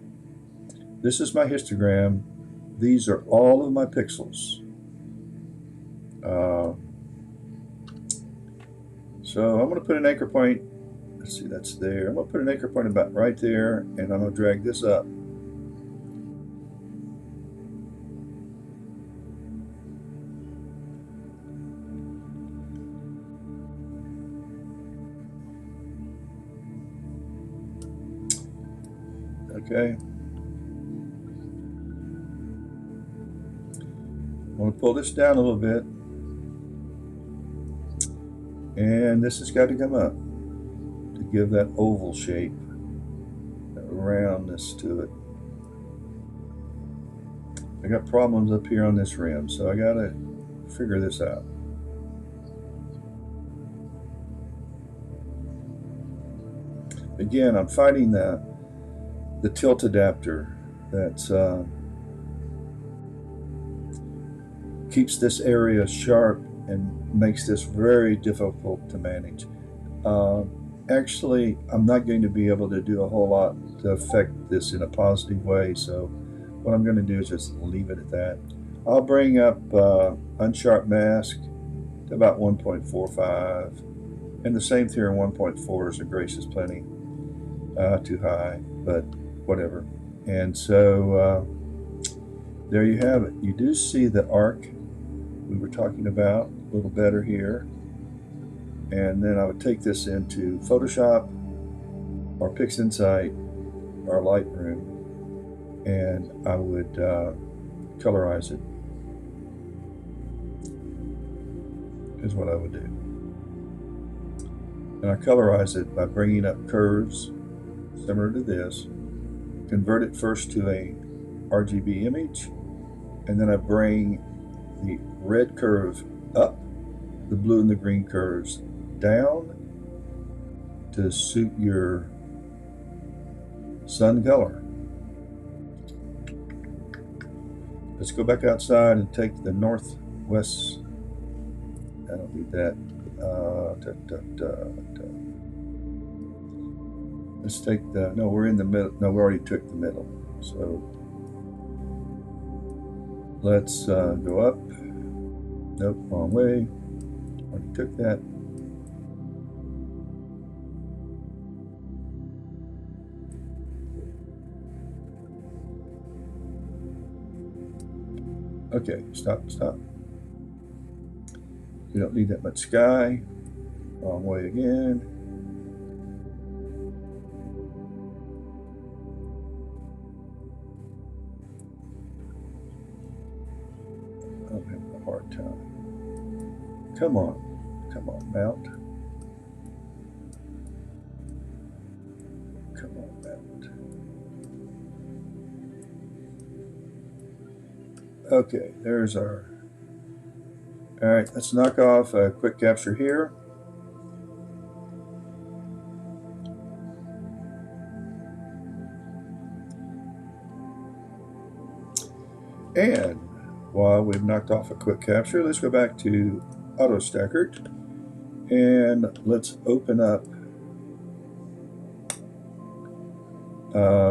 This is my histogram. These are all of my pixels. So I'm going to put an anchor point. Let's see, that's there. I'm going to put an anchor point about right there, and I'm going to drag this up. Okay. I'm going to pull this down a little bit, and this has got to come up to give that oval shape, that roundness to it. I got problems up here on this rim, so I got to figure this out. Again, I'm fighting the tilt adapter that keeps this area sharp and makes this very difficult to manage. Actually, I'm not going to be able to do a whole lot to affect this in a positive way, so what I'm going to do is just leave it at that. I'll bring up unsharp mask to about 1.45, and the same here in 1.4 is a gracious plenty. Too high, but whatever. And so there you have it. You do see the arc we were talking about a little better here. And then I would take this into Photoshop or PixInsight or Lightroom, and I would colorize it, is what I would do. And I colorize it by bringing up curves similar to this, convert it first to a RGB image, and then I bring the red curve up, the blue and the green curves down to suit your sun color. Let's go back outside and take the northwest. I don't need that. Let's take the, no, we're in the middle. No, we already took the middle. So let's go up. Nope, wrong way. Already took that. Okay, stop. We don't need that much sky. Wrong way again. I'm having a hard time. Come on, mount. Come on, mount. Okay, there's our. All right, let's knock off a quick capture here. And while we've knocked off a quick capture, let's go back to AutoStacker and let's open up.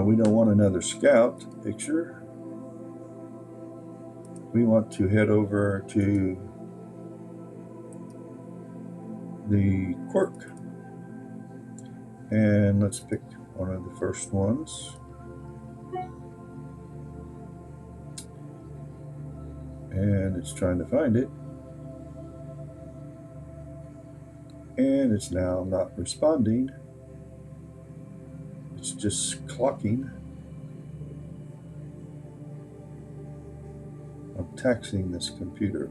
We don't want another scout picture. We want to head over to the Quark, and let's pick one of the first ones. And it's trying to find it. And it's now not responding. It's just clocking. I'm taxing this computer.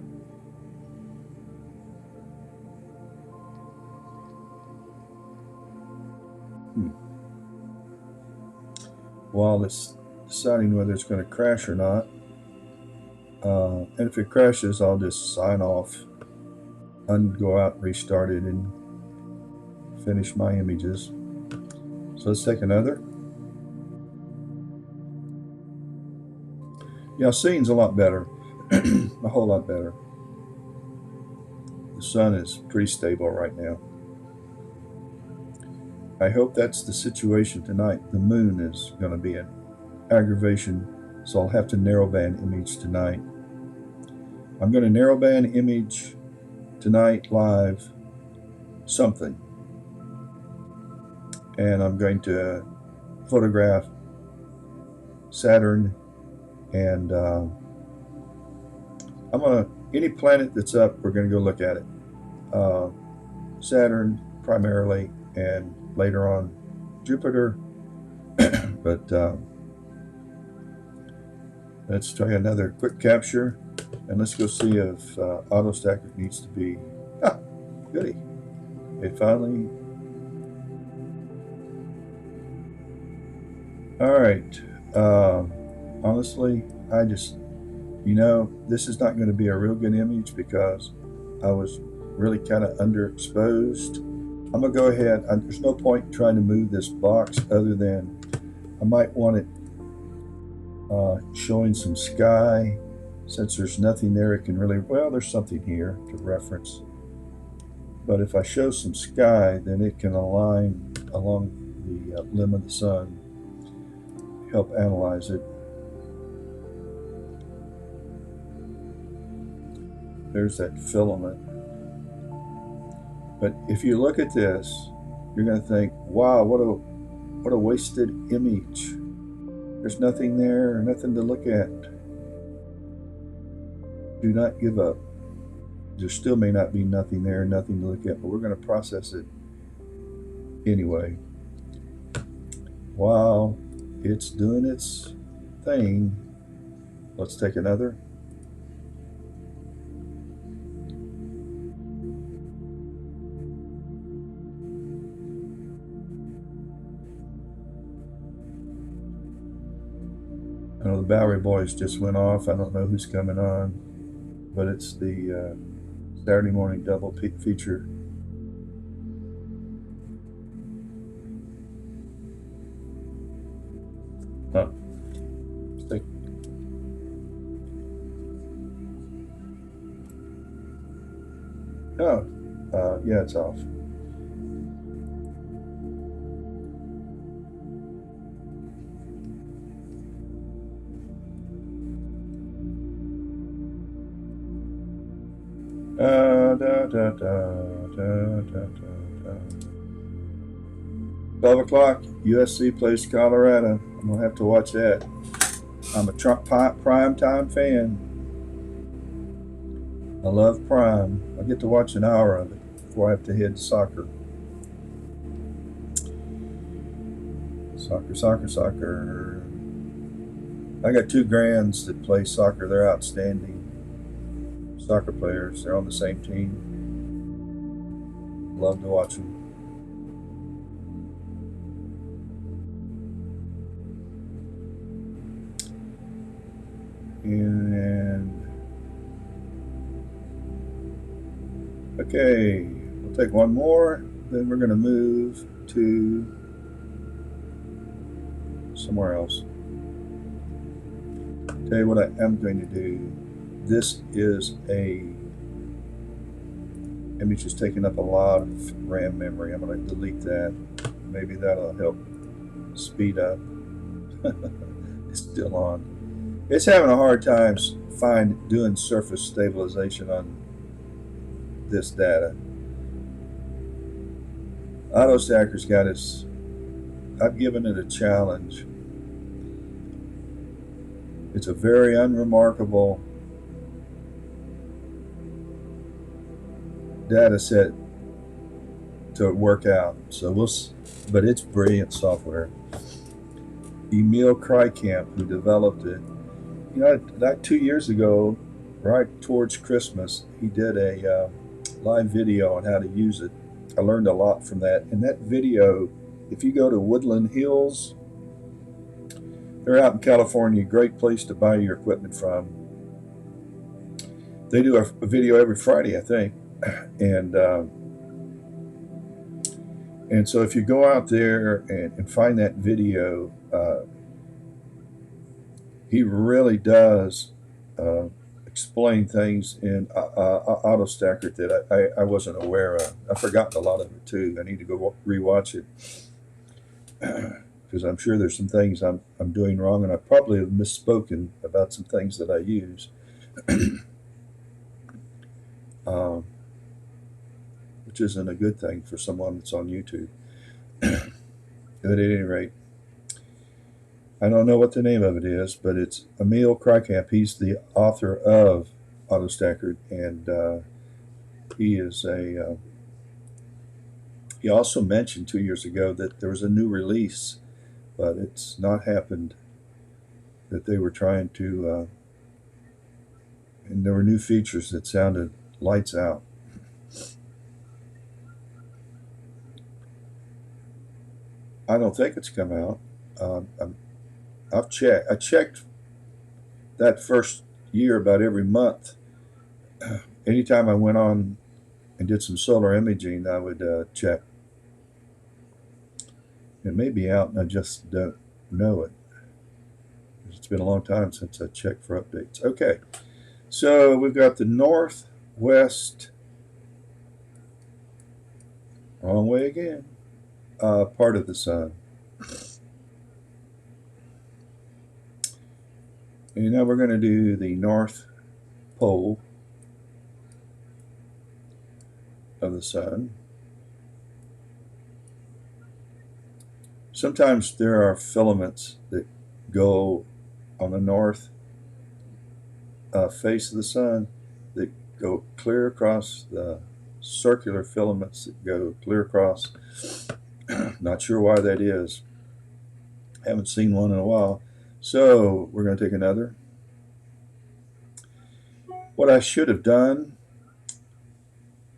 While it's deciding whether it's going to crash or not. And if it crashes, I'll just sign off, go out, restart it, and finish my images. So let's take another. Yeah, seeing's a lot better, a whole lot better. The sun is pretty stable right now. I hope that's the situation tonight. The moon is going to be an aggravation, so I'll have to narrowband image tonight. I'm going to narrowband image tonight live something, and I'm going to photograph Saturn, and I'm gonna any planet that's up, we're going to go look at it. Saturn primarily, and later on Jupiter. But let's try another quick capture, and let's go see if AutoStacker needs to be. Ah, goody! It finally. All right. Honestly, I just, this is not going to be a real good image because I was really kind of underexposed. I'm going to go ahead. There's no point trying to move this box other than I might want it showing some sky. Since there's nothing there, it can really, well, there's something here to reference. But if I show some sky, then it can align along the limb of the sun, help analyze it. There's that filament. But if you look at this, you're going to think, wow, what a wasted image. There's nothing there, nothing to look at. Do not give up. There still may not be nothing there, nothing to look at, but we're going to process it anyway. While it's doing its thing, let's take another. I know the Bowery Boys just went off. I don't know who's coming on, but it's the Saturday morning double feature. Huh. Let's yeah, it's off. Da, da, da, da, da, da. 12 o'clock, USC plays Colorado. I'm going to have to watch that. I'm a prime time fan. I love Prime. I get to watch an hour of it before I have to head to soccer. Soccer. I got two grands that play soccer. They're outstanding soccer players. They're on the same team. Love to watch them. And okay, we'll take one more. Then we're going to move to somewhere else. Tell you what I am going to do. This is a image is taking up a lot of RAM memory. I'm going to delete that. Maybe that'll help speed up. It's still on. It's having a hard time doing surface stabilization on this data. AutoStacker's got its. I've given it a challenge. It's a very unremarkable data set to work out. So but it's brilliant software. Emil Krykamp, who developed it, like 2 years ago, right towards Christmas, he did a live video on how to use it. I learned a lot from that. And that video, if you go to Woodland Hills, they're out in California, great place to buy your equipment from. They do a video every Friday, I think, and so if you go out there and find that video, he really does explain things in AutoStacker that I wasn't aware of. I've forgotten a lot of it too. I need to go rewatch it because I'm sure there's some things I'm doing wrong, and I probably have misspoken about some things that I use. Which isn't a good thing for someone that's on YouTube. But at any rate, I don't know what the name of it is, but it's Emil Krykamp. He's the author of AutoStacker, and he is he also mentioned 2 years ago that there was a new release, but it's not happened, that they were trying to, and there were new features that sounded lights out. I don't think it's come out. I checked that first year about every month. Anytime I went on and did some solar imaging, I would check. It may be out, and I just don't know it. It's been a long time since I checked for updates. Okay, so we've got the northwest, wrong way again, part of the sun. And now we're going to do the north pole of the sun. Sometimes there are filaments that go on the north face of the sun that go clear across, the circular filaments that go clear across. Not sure why that is. Haven't seen one in a while. So we're going to take another. What I should have done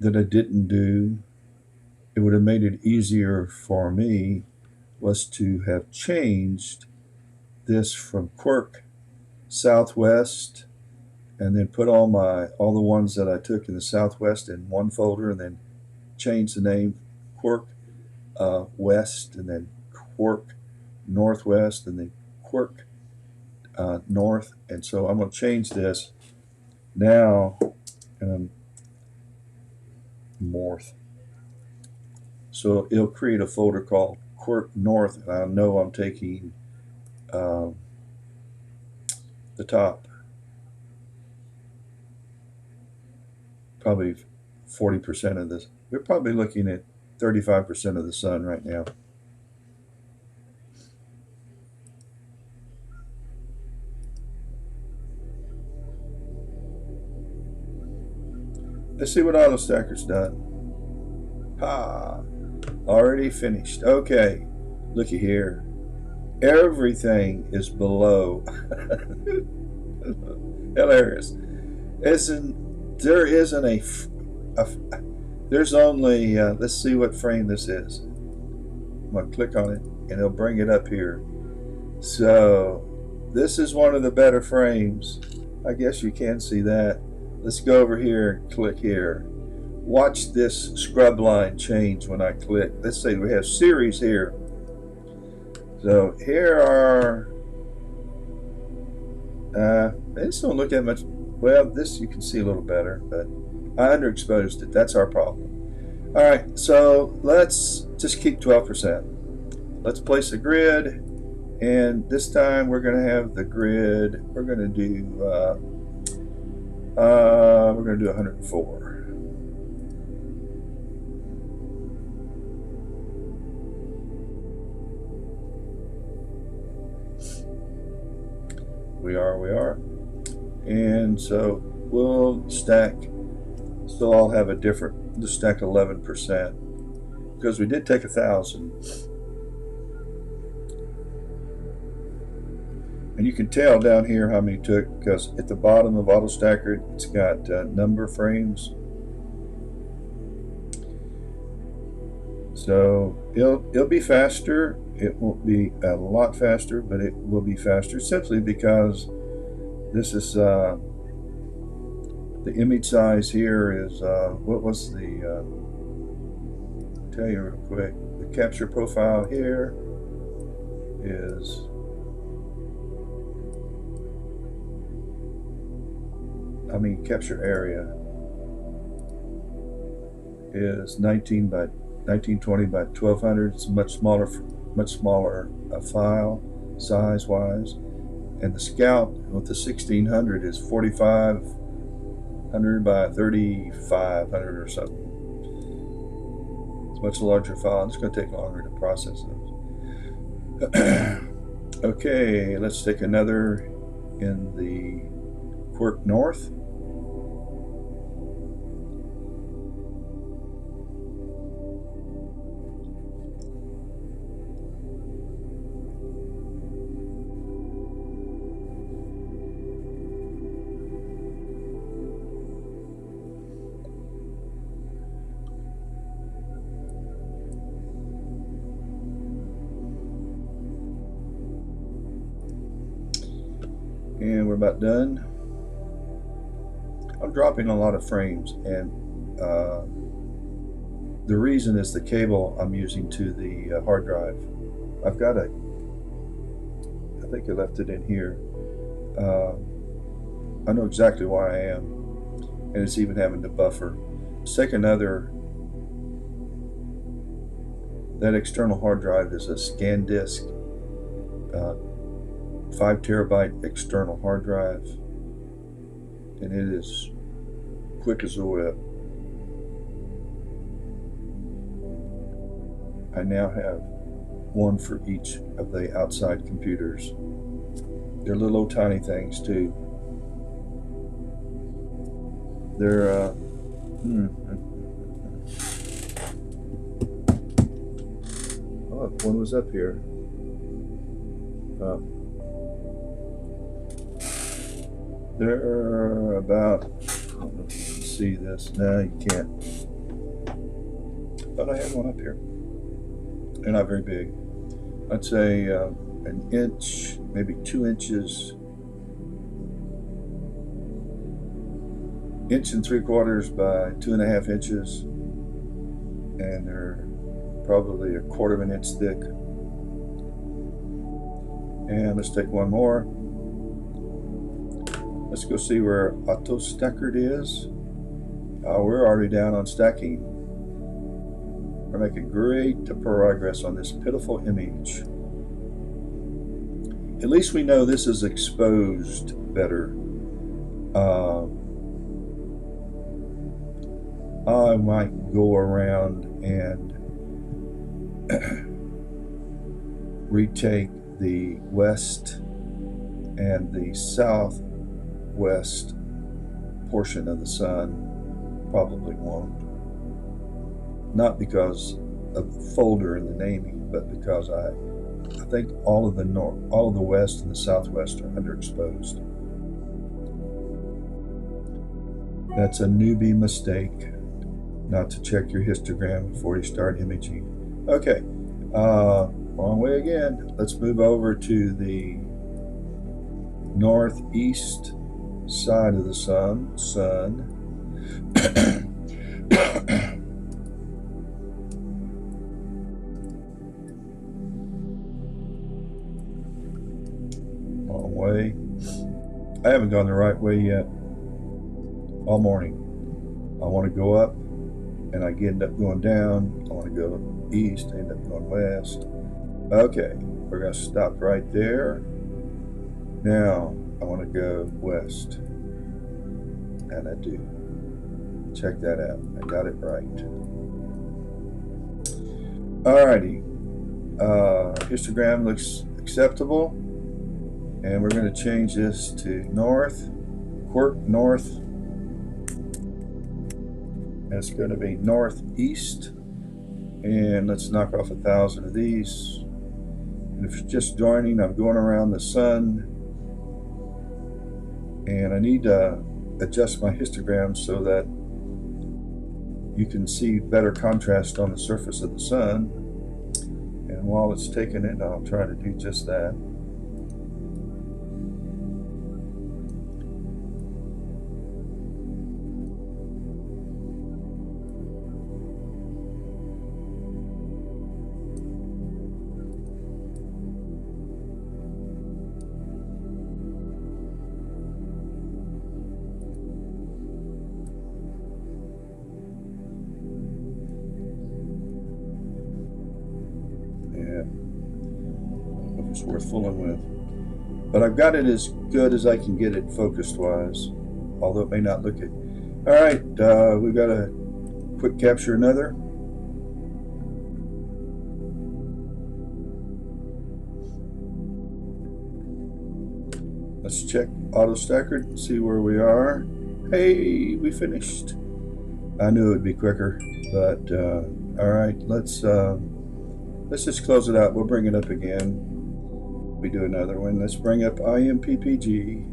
that I didn't do, it would have made it easier for me, was to have changed this from Quark Southwest, and then put all the ones that I took in the Southwest in one folder, and then change the name Quark West, and then Quark Northwest, and then Quark North. And so I'm going to change this now, and North. So it'll create a folder called Quark North, and I know I'm taking the top, probably 40% of this. We're probably looking at 35% of the sun right now. Let's see what AutoStacker's done. Already finished. Okay, looky here. Everything is below. Hilarious. There's only, let's see what frame this is. I'm going to click on it, and it'll bring it up here. So this is one of the better frames. I guess you can see that. Let's go over here and click here. Watch this scrub line change when I click. Let's say we have series here. So here are, this don't look that much. Well, this you can see a little better, but I underexposed it. That's our problem. All right, so let's just keep 12%. Let's place a grid, and this time we're going to have the grid. We're going to do 104. We are. And so we'll stack, so I'll have a different, just stack 11%. because we did take 1,000. And you can tell down here how many took, because at the bottom of Auto Stacker, it's got number frames. So it'll be faster. It won't be a lot faster, but it will be faster simply because this is the image size here is what was the tell you real quick. The capture profile here is capture area is 1920 by 1200. It's a much smaller file size wise, and the Scout with the 1600 is 4500 by 3500 or something. It's a much larger file. It's going to take longer to process those. Okay, let's take another in the Quark North. And we're about done. I'm dropping a lot of frames, and the reason is the cable I'm using to the hard drive. I've got I think I left it in here. I know exactly why I am, and it's even having to buffer. Let's take another. That external hard drive is a ScanDisk 5 terabyte external hard drive, and it is quick as a whip. I now have one for each of the outside computers. They're little old tiny things too. They're oh, one was up here. They're about, I don't know if you can see this. No, you can't. But I had one up here. They're not very big. I'd say an inch, maybe 2 inches, 1.75 inches by 2.5 inches, and they're probably 1/4 inch thick. And let's take one more. Let's go see where Auto Stacker is. We're already down on stacking. We're making great progress on this pitiful image. At least we know this is exposed better. I might go around and retake the west and the southwest portion of the sun. Probably won't. Not because of the folder and the naming, but because I think all of the west and the southwest are underexposed. That's a newbie mistake, not to check your histogram before you start imaging. Okay, wrong way again. Let's move over to the northeast side of the sun. Wrong way. I haven't gone the right way yet all morning. I want to go up and I end up going down. I want to go east, I end up going west. Okay, we're going to stop right there. Now I want to go west, and I do. Check that out. I got it right. Alrighty, histogram looks acceptable, and we're going to change this to north, Quark North. That's going to be northeast, And let's knock off 1,000 of these. And if you're just joining, I'm going around the sun, and I need to adjust my histogram so that you can see better contrast on the surface of the sun. And while it's taking it, I'll try to do just that. Yeah, if it's worth fooling with. But I've got it as good as I can get it focused wise, although it may not look it. All right, we've got to quick capture another. Let's check auto stacker and see where we are. Hey, we finished. I knew it would be quicker, but all right, let's just close it out. We'll bring it up again. We do another one. Let's bring up IMPPG,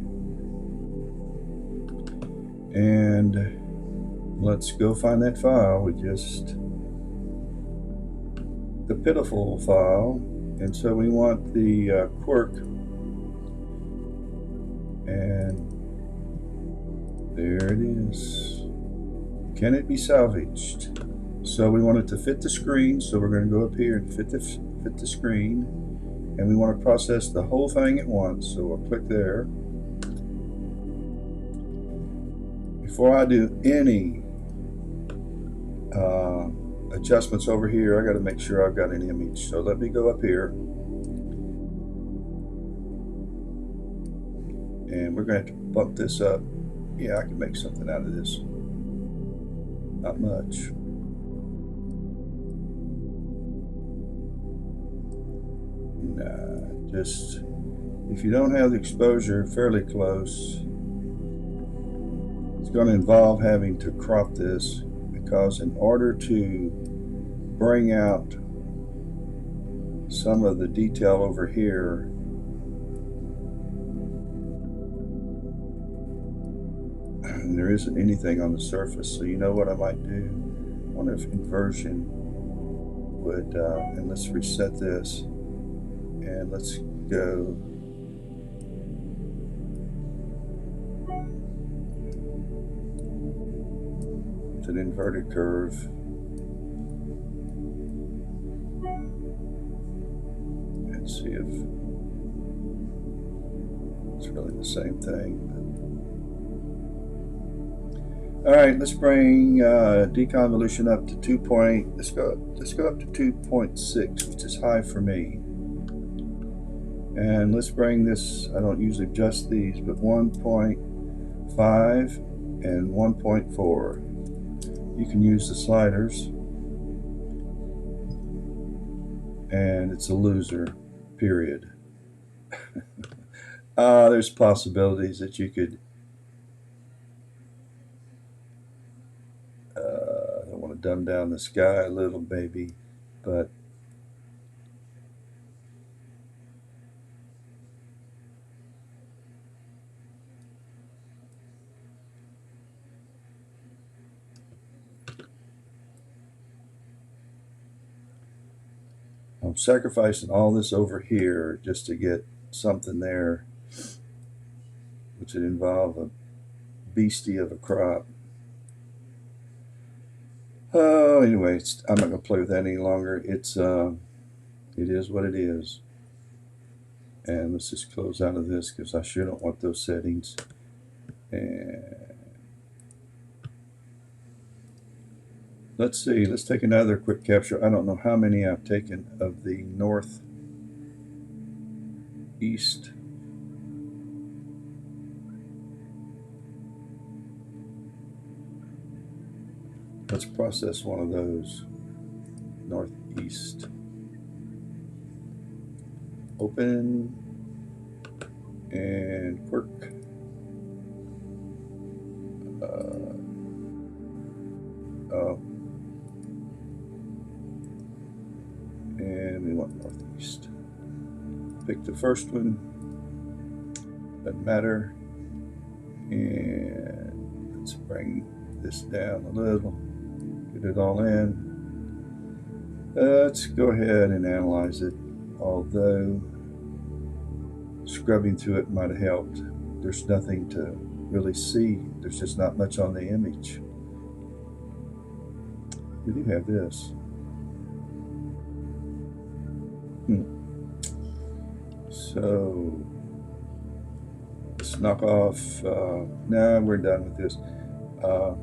and let's go find that file. The pitiful file, and so we want the Quark, and there it is. Can it be salvaged? So we want it to fit the screen, so we're going to go up here and fit the screen, and we want to process the whole thing at once, so we'll click there. Before I do any adjustments over here, I got to make sure I've got an image. So let me go up here, and we're going to have to bump this up. Yeah, I can make something out of this. Not much. Nah, just if you don't have the exposure fairly close, it's going to involve having to crop this, because in order to bring out some of the detail over here, there isn't anything on the surface. So you know what I might do? I wonder if inversion would, and let's reset this, and let's go to an inverted curve. And see if it's really the same thing. All right, let's bring deconvolution up to 2 point. Let's go up to 2.6, which is high for me. And let's bring this. I don't usually adjust these, but 1.5 and 1.4. You can use the sliders, and it's a loser. Period. There's possibilities that you could. I don't want to dumb down the sky a little, baby, but I'm sacrificing all this over here just to get something there, which would involve a beastie of a crop. Oh, anyway, I'm not going to play with that any longer. It is what it is. And let's just close out of this, because I sure don't want those settings. And let's see, let's take another quick capture. I don't know how many I've taken of the northeast. Let's process one of those. Northeast. Open. And Quark. Oh. Pick the first one, doesn't matter. And let's bring this down a little, get it all in. Let's go ahead and analyze it, although scrubbing through it might have helped. There's nothing to really see. There's just not much on the image. We do have this. So let's knock off. Nah, we're done with this. I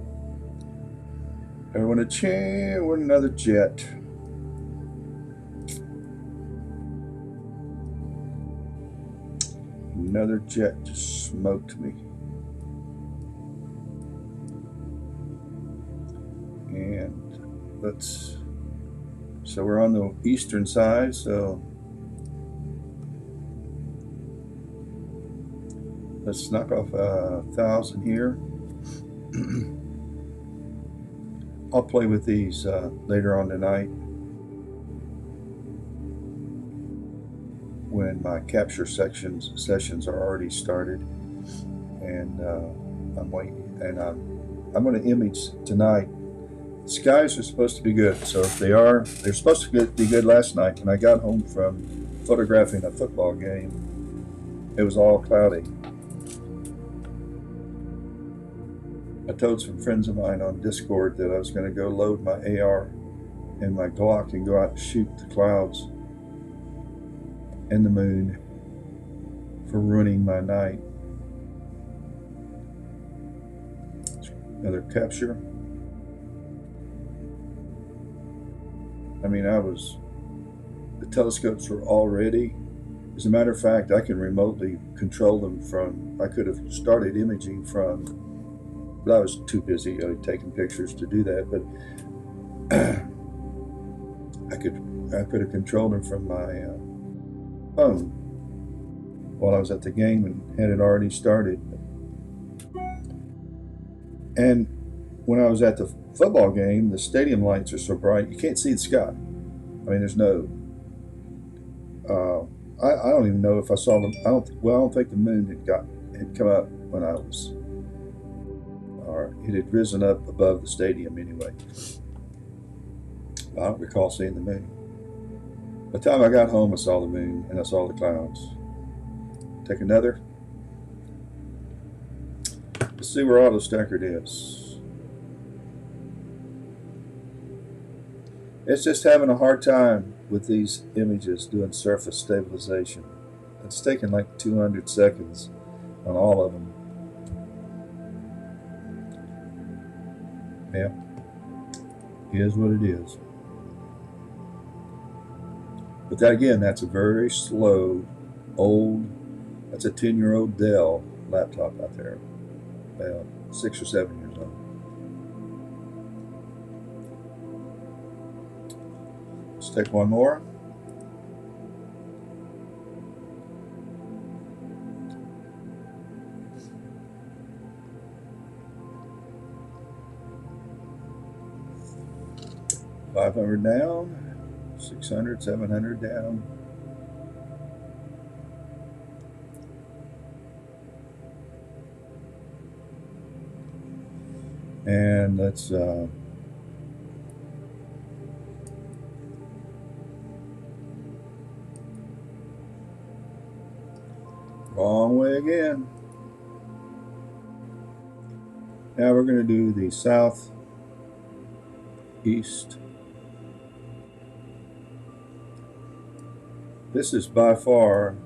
want to change. We're another jet. Another jet just smoked me. And so we're on the eastern side, so let's knock off 1,000 here. I'll play with these later on tonight when my capture sessions are already started, and I'm waiting. And I'm going to image tonight. Skies are supposed to be good, so if they're supposed to be good last night. When I got home from photographing a football game, it was all cloudy. I told some friends of mine on Discord that I was going to go load my AR and my Glock and go out and shoot the clouds and the moon for ruining my night. Another capture. I mean, the telescopes were all ready. As a matter of fact, I can remotely control them I could have started imaging from, but I was too busy taking pictures to do that. But I could have controlled them from my phone while I was at the game and had it already started. And when I was at the football game, the stadium lights are so bright you can't see the sky. I mean, there's no. I don't even know if I saw them. I don't think the moon had come up when I was, or it had risen up above the stadium anyway. I don't recall seeing the moon. By the time I got home, I saw the moon and I saw the clouds. Take another. Let's see where auto stackered is. It's just having a hard time with these images doing surface stabilization. It's taken like 200 seconds on all of them. Yeah, it is what it is. But that again, that's a very slow, that's a 10-year-old Dell laptop out there, about 6 or 7 years old. Let's take one more. $500 down, 600, 700 down. And let's wrong way again. Now we're going to do the southeast. This is by far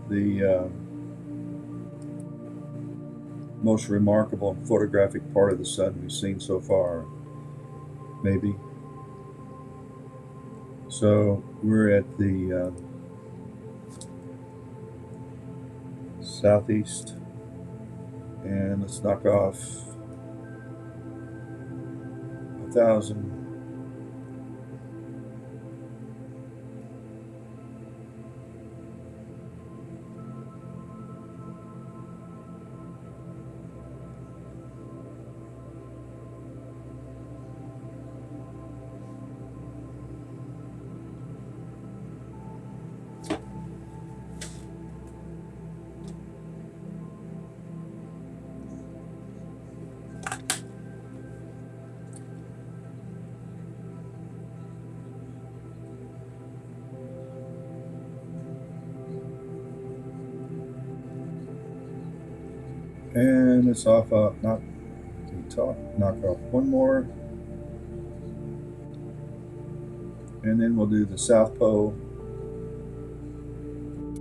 the most remarkable photographic part of the sun we've seen so far, maybe. So we're at the southeast, and let's knock off 1,000. And it's off. Knock. Can you talk? Knock off one more, and then we'll do the south pole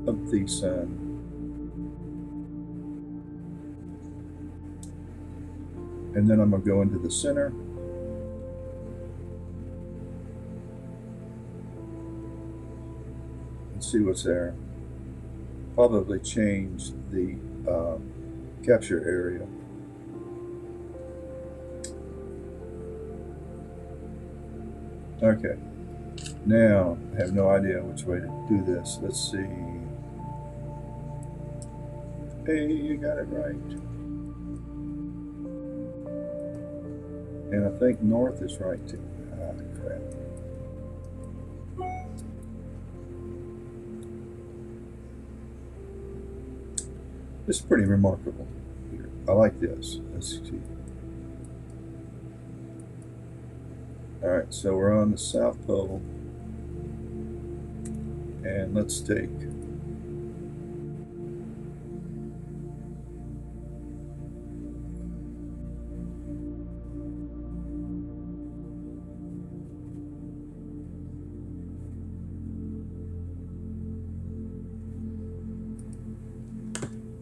of the sun, and then I'm gonna go into the center and see what's there. Probably change the capture area. Okay. Now I have no idea which way to do this. Let's see. Hey, you got it right. And I think north is right too. Ah, crap. This is pretty remarkable here. I like this. Let's see. Alright, so we're on the South Pole. And let's take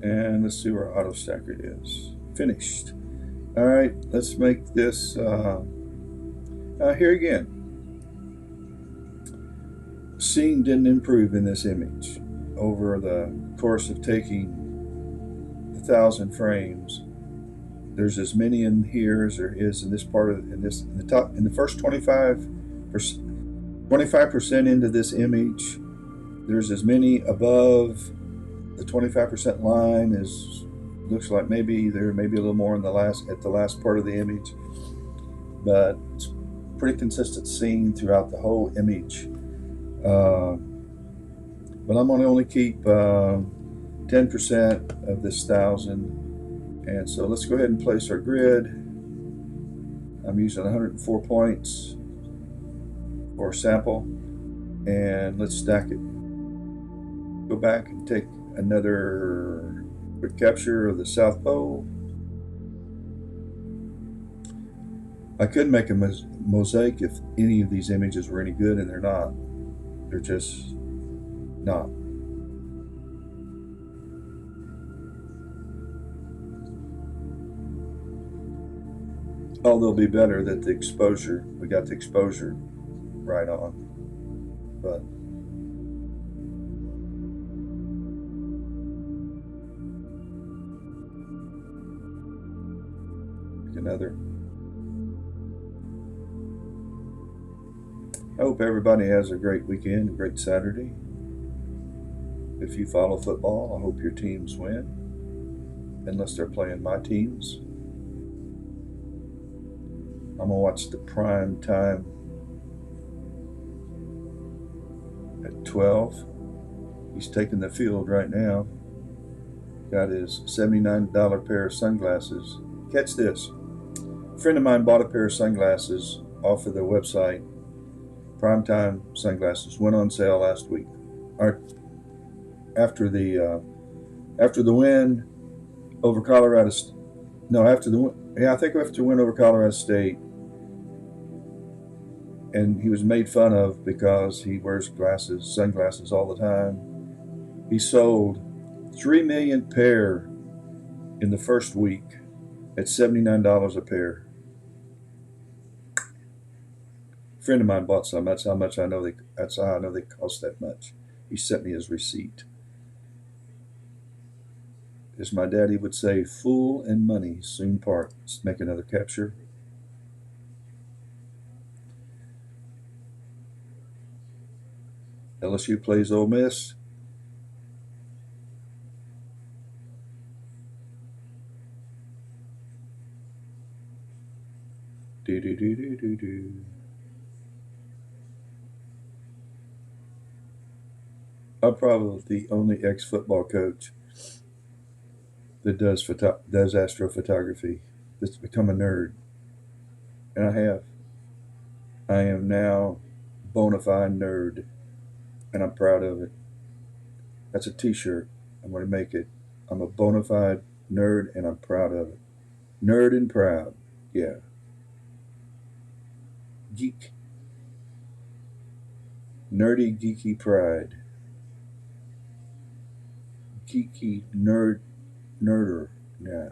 and let's see where auto stacker is. Finished. Alright, let's make this here again. Scene didn't improve in this image over the course of taking 1,000 frames. There's as many in here as there is in this part of in the top in the first 25% into this image. There's as many above the 25% line as looks like. Maybe there may be a little more in the last part of the image, but it's pretty consistent scene throughout the whole image. But I'm going to only keep 10% of this 1,000, and so let's go ahead and place our grid. I'm using 104 points for sample, and let's stack it. Go back and take another quick capture of the South Pole. I could make a mosaic if any of these images were any good, and they're not. They're just not. Oh, they'll be better that we got the exposure right on. But another. I hope everybody has a great weekend, a great Saturday. If you follow football, I hope your teams win, unless they're playing my teams. I'm going to watch the prime time at 12. He's taking the field right now. Got his $79 pair of sunglasses. Catch this. A friend of mine bought a pair of sunglasses off of the website. Primetime sunglasses went on sale last week. After the win over Colorado. No, after the I think after the win over Colorado State, and he was made fun of because he wears sunglasses all the time. He sold 3 million pair in the first week at $79 a pair. A friend of mine bought some. That's how much I know that's how I know they cost that much. He sent me his receipt. As my daddy would say, fool and money soon part. Let's make another capture. LSU plays Ole Miss. Do. I'm probably the only ex-football coach that does astrophotography that's become a nerd, and I have. I am now bona fide nerd, and I'm proud of it. That's a T-shirt. I'm going to make it. I'm a bona fide Nerd, and I'm proud of it. Nerd and proud. Yeah. Geek. Nerdy, geeky pride. Geeky, nerder. Yeah.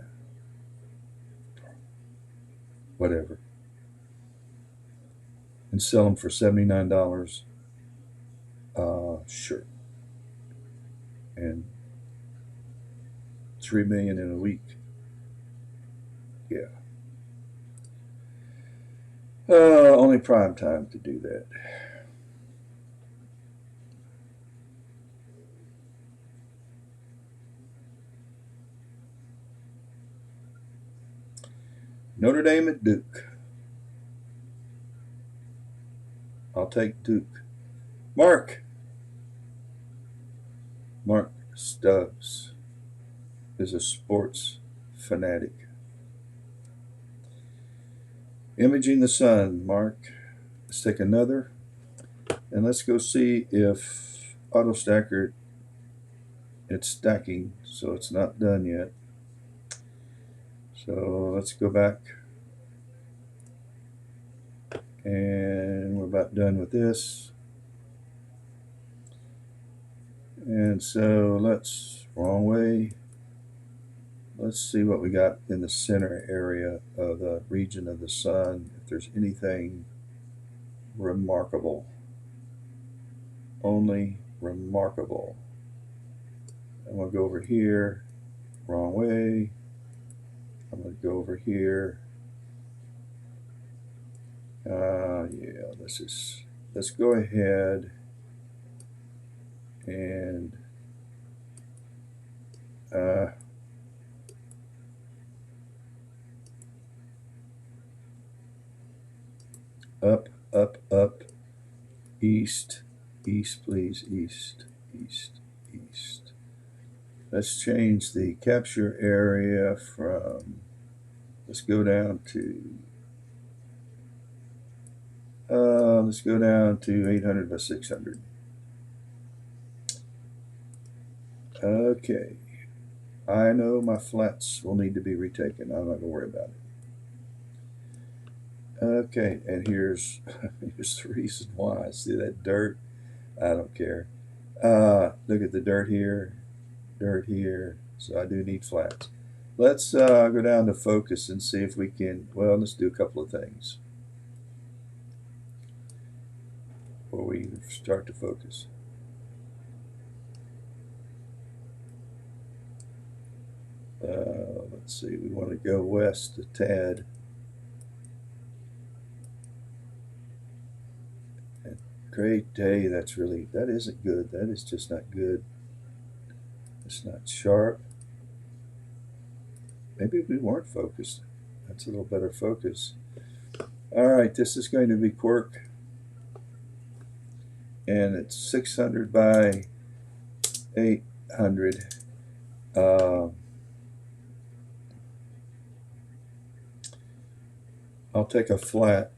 Whatever. And sell them for $79. Sure. And 3 million in a week. Yeah. Only prime time to do that. Notre Dame at Duke. I'll take Duke. Mark Stubbs is a sports fanatic. Imaging the Sun, Mark. Let's take another, and let's go see if Auto Stacker, it's stacking, so it's not done yet. So let's go back, and we're about done with this. And so wrong way. Let's see what we got in the center area of the region of the sun, if there's anything remarkable. Only remarkable. I'm going to go over here. Wrong way. I'm going to go over here. Yeah, let's go ahead and up, east, please, east. Let's change the capture area from, let's go down to 800 by 600. Okay. I know my flats will need to be retaken. I'm not going to worry about it. Okay, and here's the reason why. See that dirt? I don't care. Look at the dirt here. So I do need flats. Let's go down to focus and see if we can, well, let's do a couple of things before we start to focus. Let's see, we want to go west a tad. And great day, that isn't good. That is just not good. It's not sharp. Maybe we weren't focused. That's a little better focus. All right, this is going to be Quark. And it's 600 by 800. I'll take a flat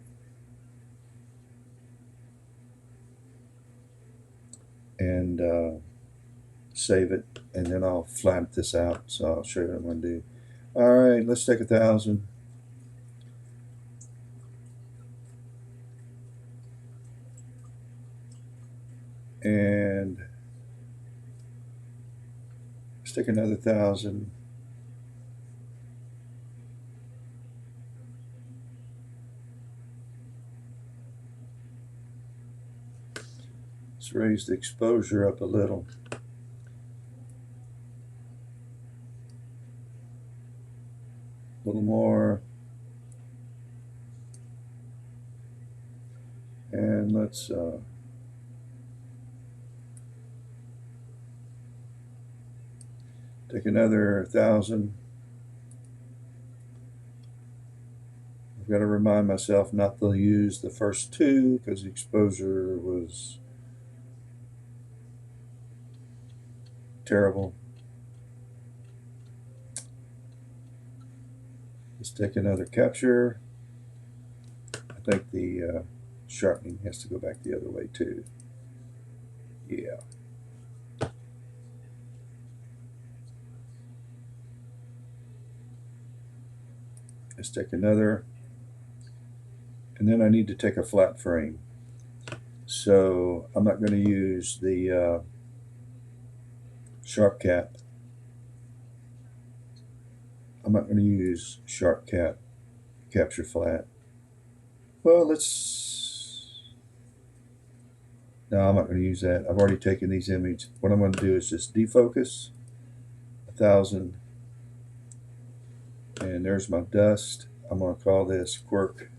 and save it, and then I'll flatten this out. So I'll show you what I'm going to do. All right, let's take 1,000. And let's take another 1,000. Let's raise the exposure up a little. A little more. And let's take another 1,000. I've got to remind myself not to use the first two because the exposure was terrible. Let's take another capture. I think the sharpening has to go back the other way too. Yeah. Let's take another, and then I need to take a flat frame. So I'm not going to use the sharp cap. I'm not going to use sharp cap capture flat. Well, no, I'm not going to use that. I've already taken these images. What I'm going to do is just defocus 1,000, and there's my dust. I'm going to call this Quark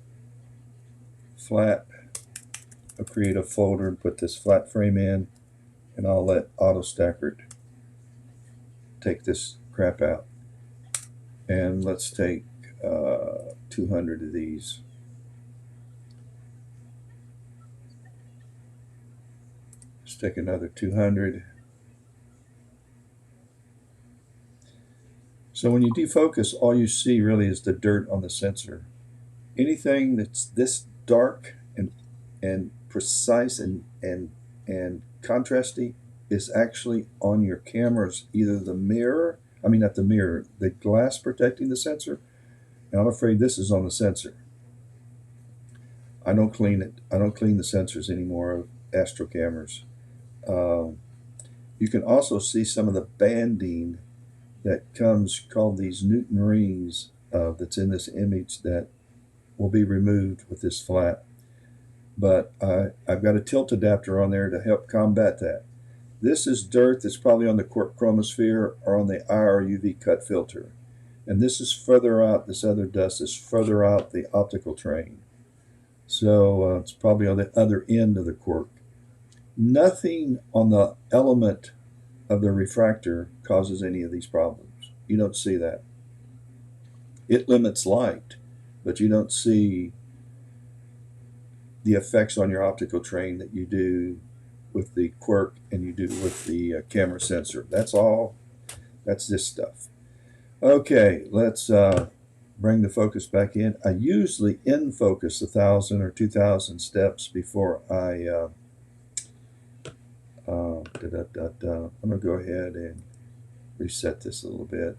flat. I'll create a folder and put this flat frame in, and I'll let Auto Stacker take this crap out. And let's take 200 of these. Let's take another 200. So when you defocus, all you see really is the dirt on the sensor. Anything that's this dark and precise and contrasty is actually on your camera's either the mirror, I mean not the mirror, the glass protecting the sensor. And I'm afraid this is on the sensor. I don't clean it. I don't clean the sensors anymore of Astro cameras. You can also see some of the banding that comes called these Newton rings that's in this image that will be removed with this flat. But I've got a tilt adapter on there to help combat that. This is dirt that's probably on the Quark Chromosphere or on the IR UV cut filter. And this is further out, this other dust is further out the optical train. So it's probably on the other end of the Quark. Nothing on the element of the refractor causes any of these problems. You don't see that. It limits light, but you don't see the effects on your optical train that you do with the Quark and you do with the camera sensor. That's all. That's this stuff. Okay, let's bring the focus back in. I usually in focus 1,000 or 2,000 steps before I I'm going to go ahead and reset this a little bit.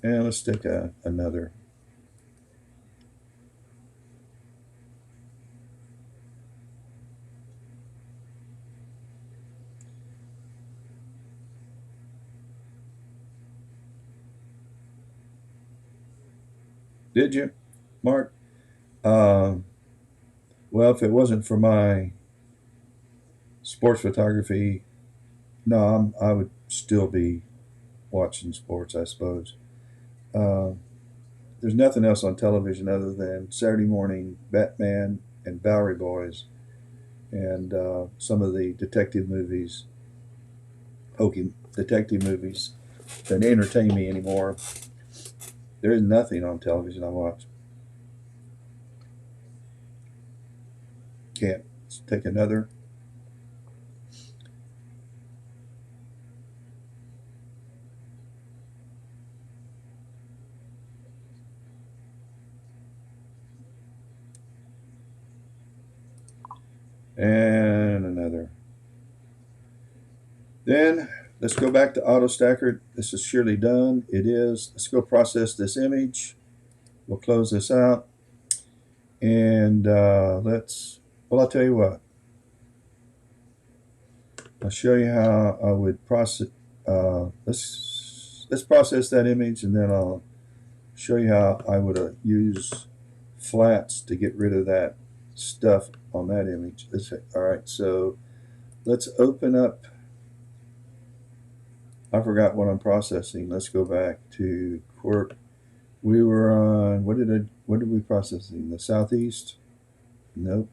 And let's take another. Did you, Mark? Well, if it wasn't for my sports photography, no, I would still be watching sports, I suppose. There's nothing else on television other than Saturday morning Batman and Bowery Boys and some of the detective movies, hokey detective movies that entertain me anymore. There is nothing on television I watch. Can't. Let's take another. And another. Then let's go back to Auto Stacker. This is surely done. It is. Let's go process this image. We'll close this out. And well, I'll tell you what. I'll show you how I would process. Let's process that image, and then I'll show you how I would use flats to get rid of that stuff on that image. All right, so let's open up. I forgot what I'm processing. Let's go back to Quark. We were on what did we processing? The southeast? Nope.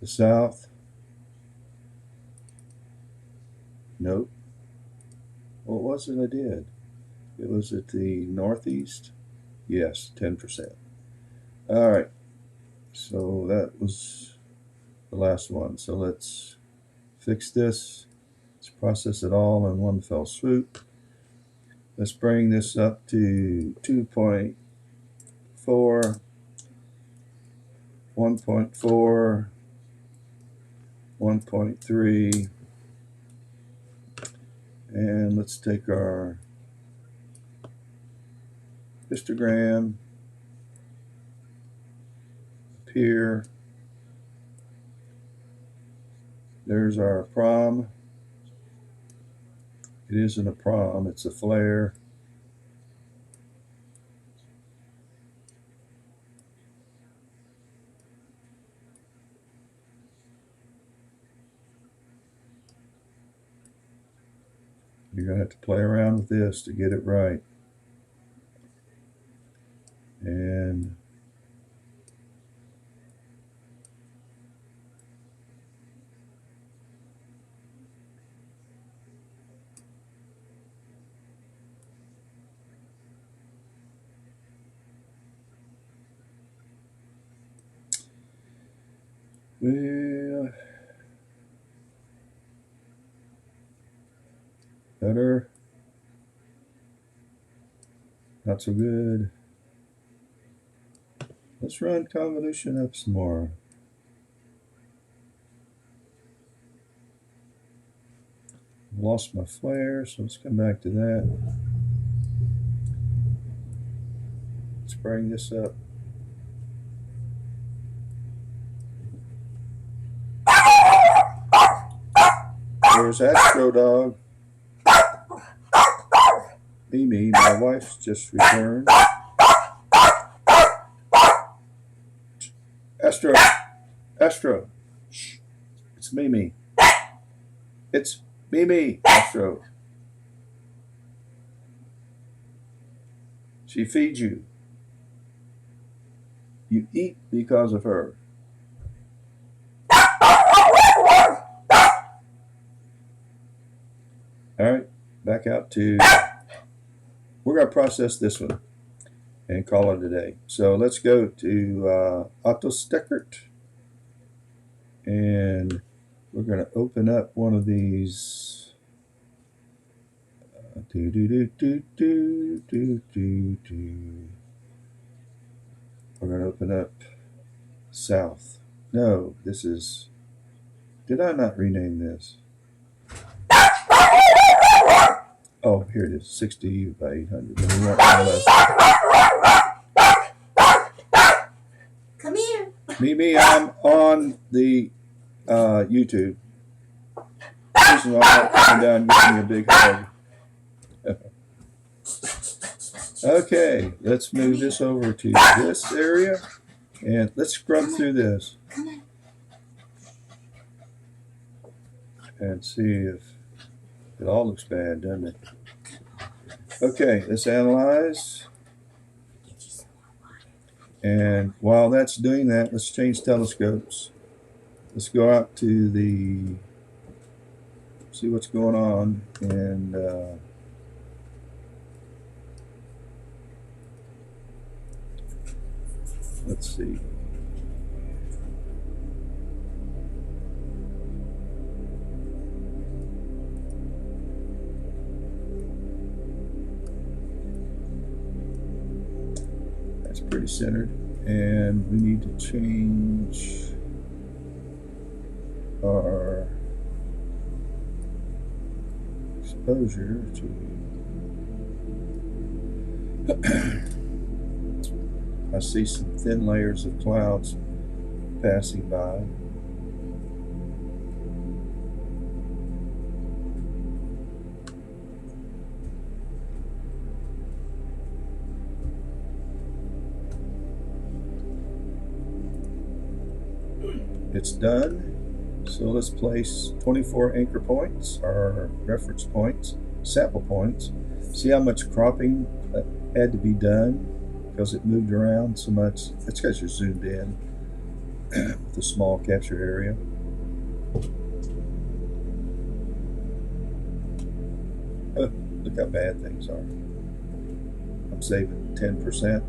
The south? Nope. What was it I did? It was at the northeast? Yes, 10%. All right. So that was the last one. So let's fix this. Let's process it all in one fell swoop. Let's bring this up to 2.4, 1.4, 1.3, and let's take our histogram up here. There's our prom. It isn't a prom, it's a flare. You're going to have to play around with this to get it right. And well, better, not so good. Let's run convolution up some more. Lost my flare, so let's come back to that. Let's bring this up. There's Astro Dog. Mimi, my wife's just returned. Astro. Shh. It's Mimi. It's Mimi, Astro. She feeds you. You eat because of her. All right, back out to, we're going to process this one and call it a day. So let's go to AutoSteckert, and we're going to open up one of these. We're going to open up South. No, this is, did I not rename this? Oh, here it is, 60 by 800. And we want Come here. Mimi, I'm on the YouTube. Susan, I'll come down and give me a big hug. Okay, let's move this over to this area, and let's scrub through this and see if it all looks bad, doesn't it? Okay, let's analyze. And while that's doing that, let's change telescopes. Let's go out to the, see what's going on, and let's see. That's pretty centered, and we need to change our exposure to I see some thin layers of clouds passing by. It's done. So let's place 24 anchor points, our reference points, sample points. See how much cropping had to be done because it moved around so much. It's because you're zoomed in with a small capture area. Oh, look how bad things are. I'm saving 10%.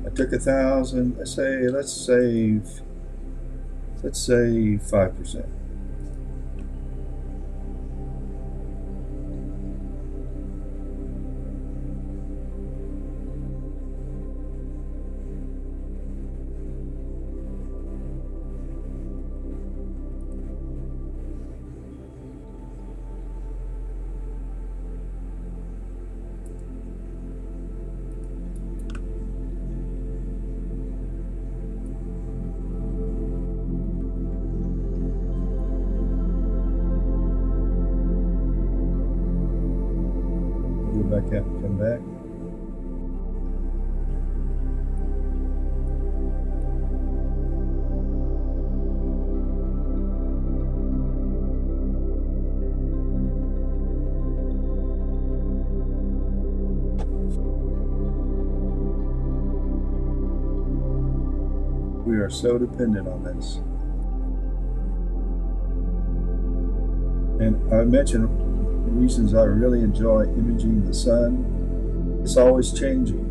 I took 1,000. Let's save 5%. back out and come back. We are so dependent on this. And I mentioned the reasons I really enjoy imaging the sun. It's always changing.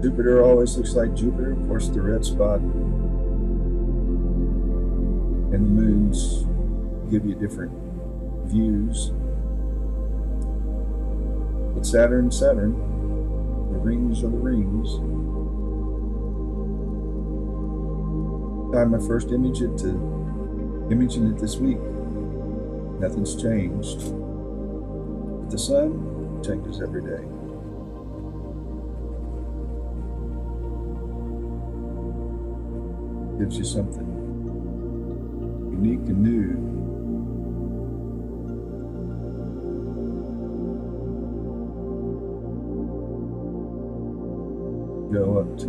Jupiter always looks like Jupiter. Of course, the red spot and the moons give you different views. But Saturn, the rings are the rings. Time I first imaging it this week, nothing's changed. But the sun changes every day. Gives you something unique and new. Go up to,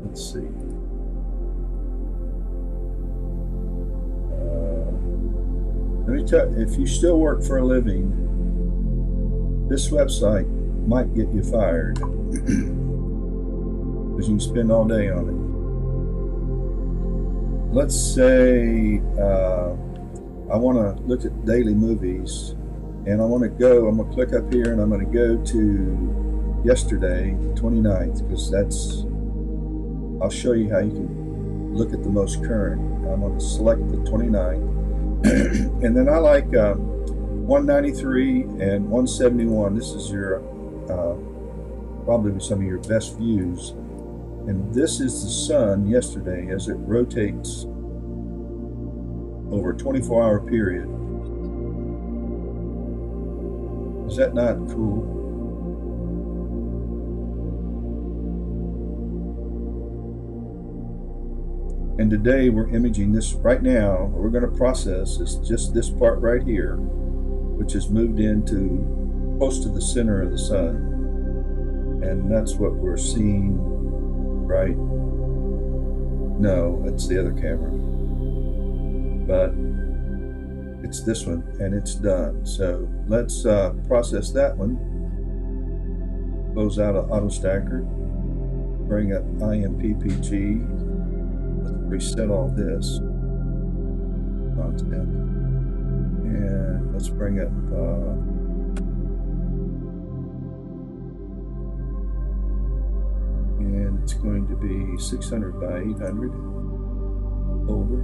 let's see. Let me tell you, if you still work for a living, this website might get you fired because you can spend all day on it. Let's say I want to look at daily movies, and I'm going to click up here, and I'm going to go to yesterday, 29th, because I'll show you how you can look at the most current. I'm going to select the 29th. And then I like 193 and 171. This is your probably some of your best views. And this is the sun yesterday as it rotates over a 24-hour period. Is that not cool? And today we're imaging this right now. What we're going to process is just this part right here, which is moved into close to the center of the sun. And that's what we're seeing, right? No, it's the other camera. But it's this one, and it's done. So let's process that one. Close out of AutoStacker. Bring up IMPPG. Reset all this content, and let's bring up and it's going to be 600 by 800 folder,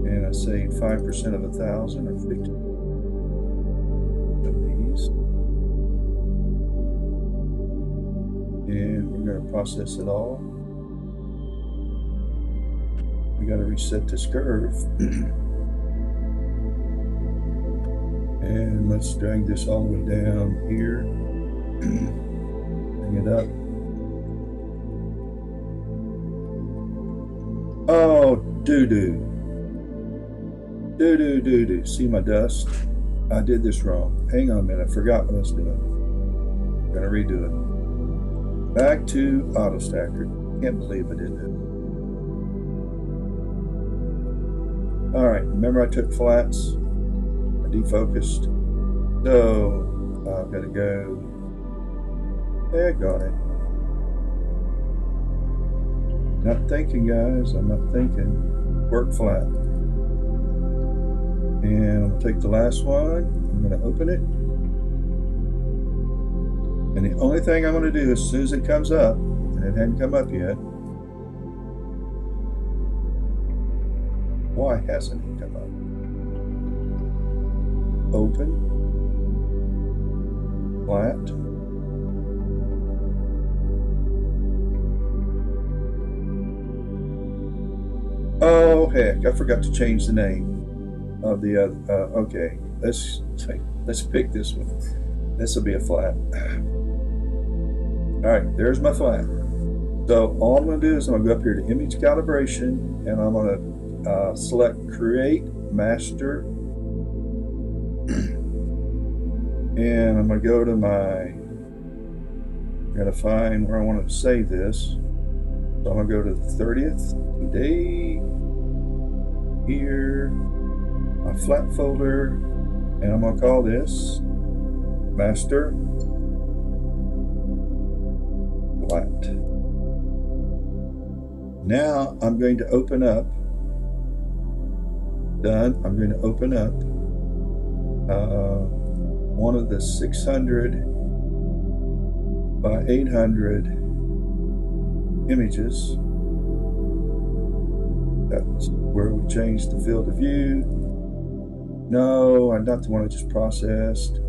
and I say 5% of 1,000 or 50 of these, and we're going to process it all. We got to reset this curve. And let's drag this all the way down here. Bring it up. Oh, doo-doo. Doo-doo. See my dust? I did this wrong. Hang on a minute. I forgot what I was doing. I'm going to redo it. Back to AutoStacker. Can't believe I did that. All right, remember I took flats, I defocused, so I've got to go, got it. Not thinking, guys, I'm not thinking, work flat. And I'm gonna take the last one, I'm gonna open it. And the only thing I'm gonna do as soon as it comes up, and it hadn't come up yet, why hasn't it come up? Open. Flat. Oh heck, I forgot to change the name of the other. Okay, let's pick this one. This will be a flat. All right, there's my flat. So all I'm going to do is I'm going to go up here to image calibration, and I'm going to select create master And I'm going to go to my, I'm going to find where I want to save this. So I'm going to go to the 30th, today, here, my flat folder, and I'm going to call this master flat. Now I'm going to open up, done, I'm going to open up one of the 600 by 800 images. That's where we changed the field of view. No, I'm not the one I just processed.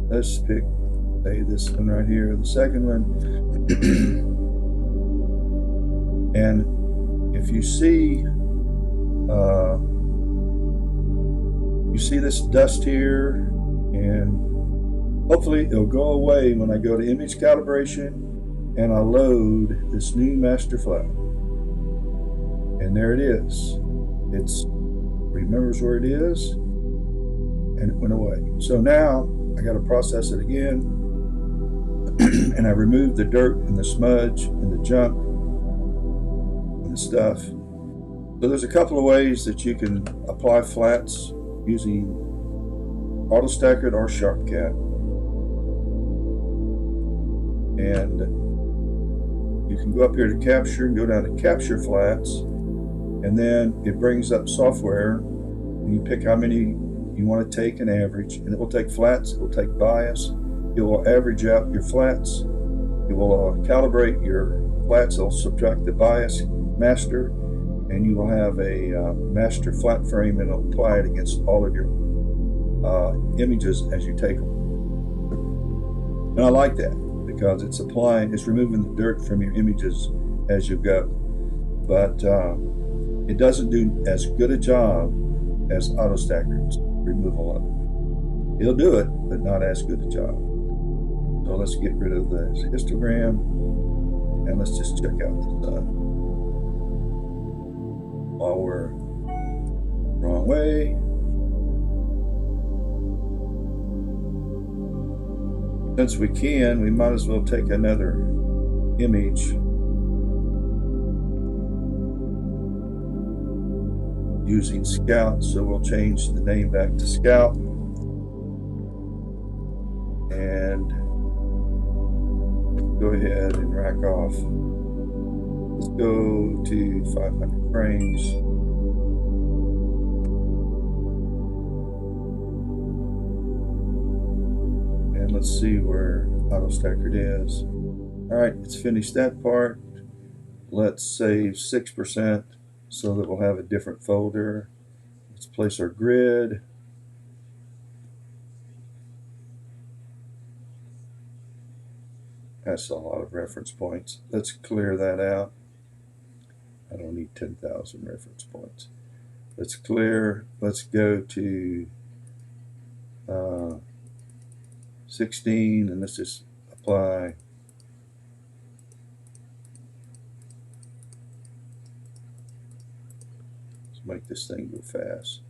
Let's pick, say, this one right here, the second one. And if you see this dust here, and hopefully it'll go away when I go to image calibration and I load this new master flat. And there it is. It remembers where it is, and it went away. So now I got to process it again, and I removed the dirt and the smudge and the junk and the stuff. So there's a couple of ways that you can apply flats using AutoStacker or SharpCat. And you can go up here to capture and go down to capture flats, and then it brings up software, and you pick how many you want to take and average, and it will take flats, it will take bias, it will average out your flats, it will calibrate your flats, it'll subtract the bias master, and you will have a master flat frame, and it'll apply it against all of your images as you take them. And I like that because it's removing the dirt from your images as you go. But it doesn't do as good a job as AutoStacker's removal of it. It'll do it, but not as good a job. So let's get rid of the histogram, and let's just check out the sun while we're wrong way. Since we can, we might as well take another image using Scout, so we'll change the name back to Scout, and go ahead and rack off. Let's go to 500 frames. And let's see where AutoStacker is. Alright, it's finished that part. Let's save 6% so that we'll have a different folder. Let's place our grid. That's a lot of reference points. Let's clear that out. I don't need 10,000 reference points. Let's clear. Let's go to 16, and let's just apply. Let's make this thing go fast.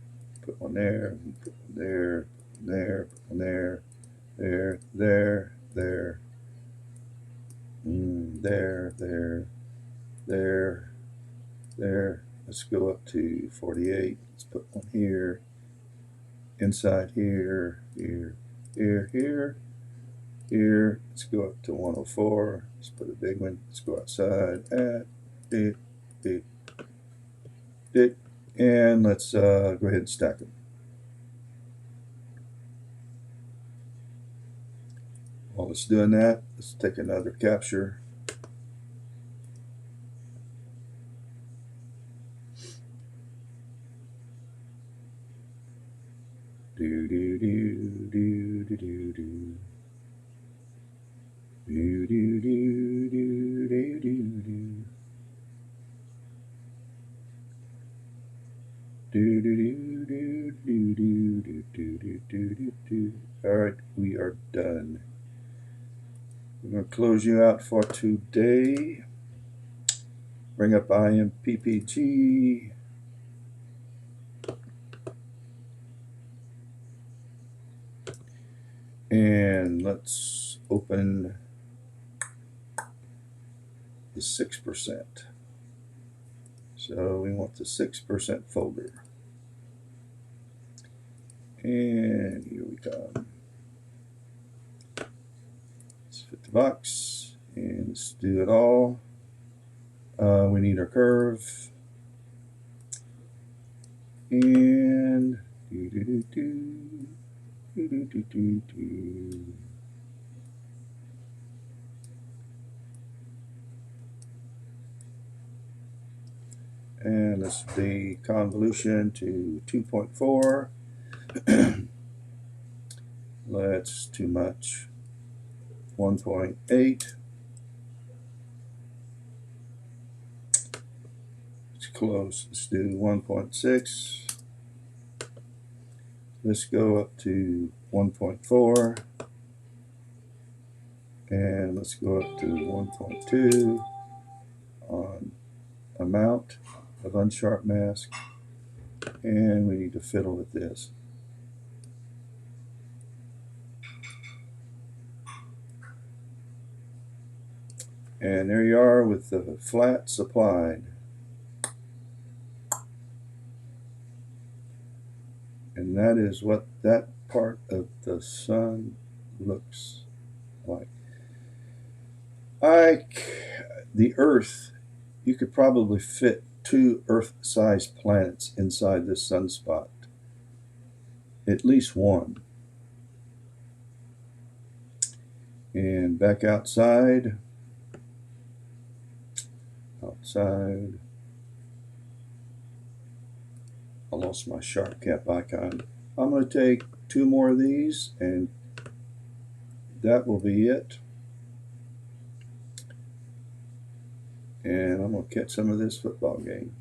Put one there, put one there, there, put one there, there, there, there, there, there, there, there. Let's go up to 48. Let's put one here, inside here, here, here, here, here. Let's go up to 104. Let's put a big one. Let's go outside. And let's go ahead and stack them. While it's doing that, let's take another capture. Do do do do do do do. Do do do do do do do. Do do do do do do do do do do. All right, we are done. We're going to close you out for today. Bring up IMPPG. And let's open the 6%. So we want the 6% folder. And here we come. Let's fit the box and let's do it all. We need our curve. And and let's deconvolution to 2.4. That's too much. 1.8. It's close. Let's do 1.6. Let's go up to 1.4. And let's go up to 1.2 on amount of unsharp mask. And we need to fiddle with this. And there you are with the flats applied. And that is what that part of the sun looks like. The Earth, you could probably fit 2 Earth-sized planets inside this sunspot. At least one. And back outside. Outside. I lost my sharp cap icon. I'm going to take 2 more of these and that will be it. And I'm going to catch some of this football game.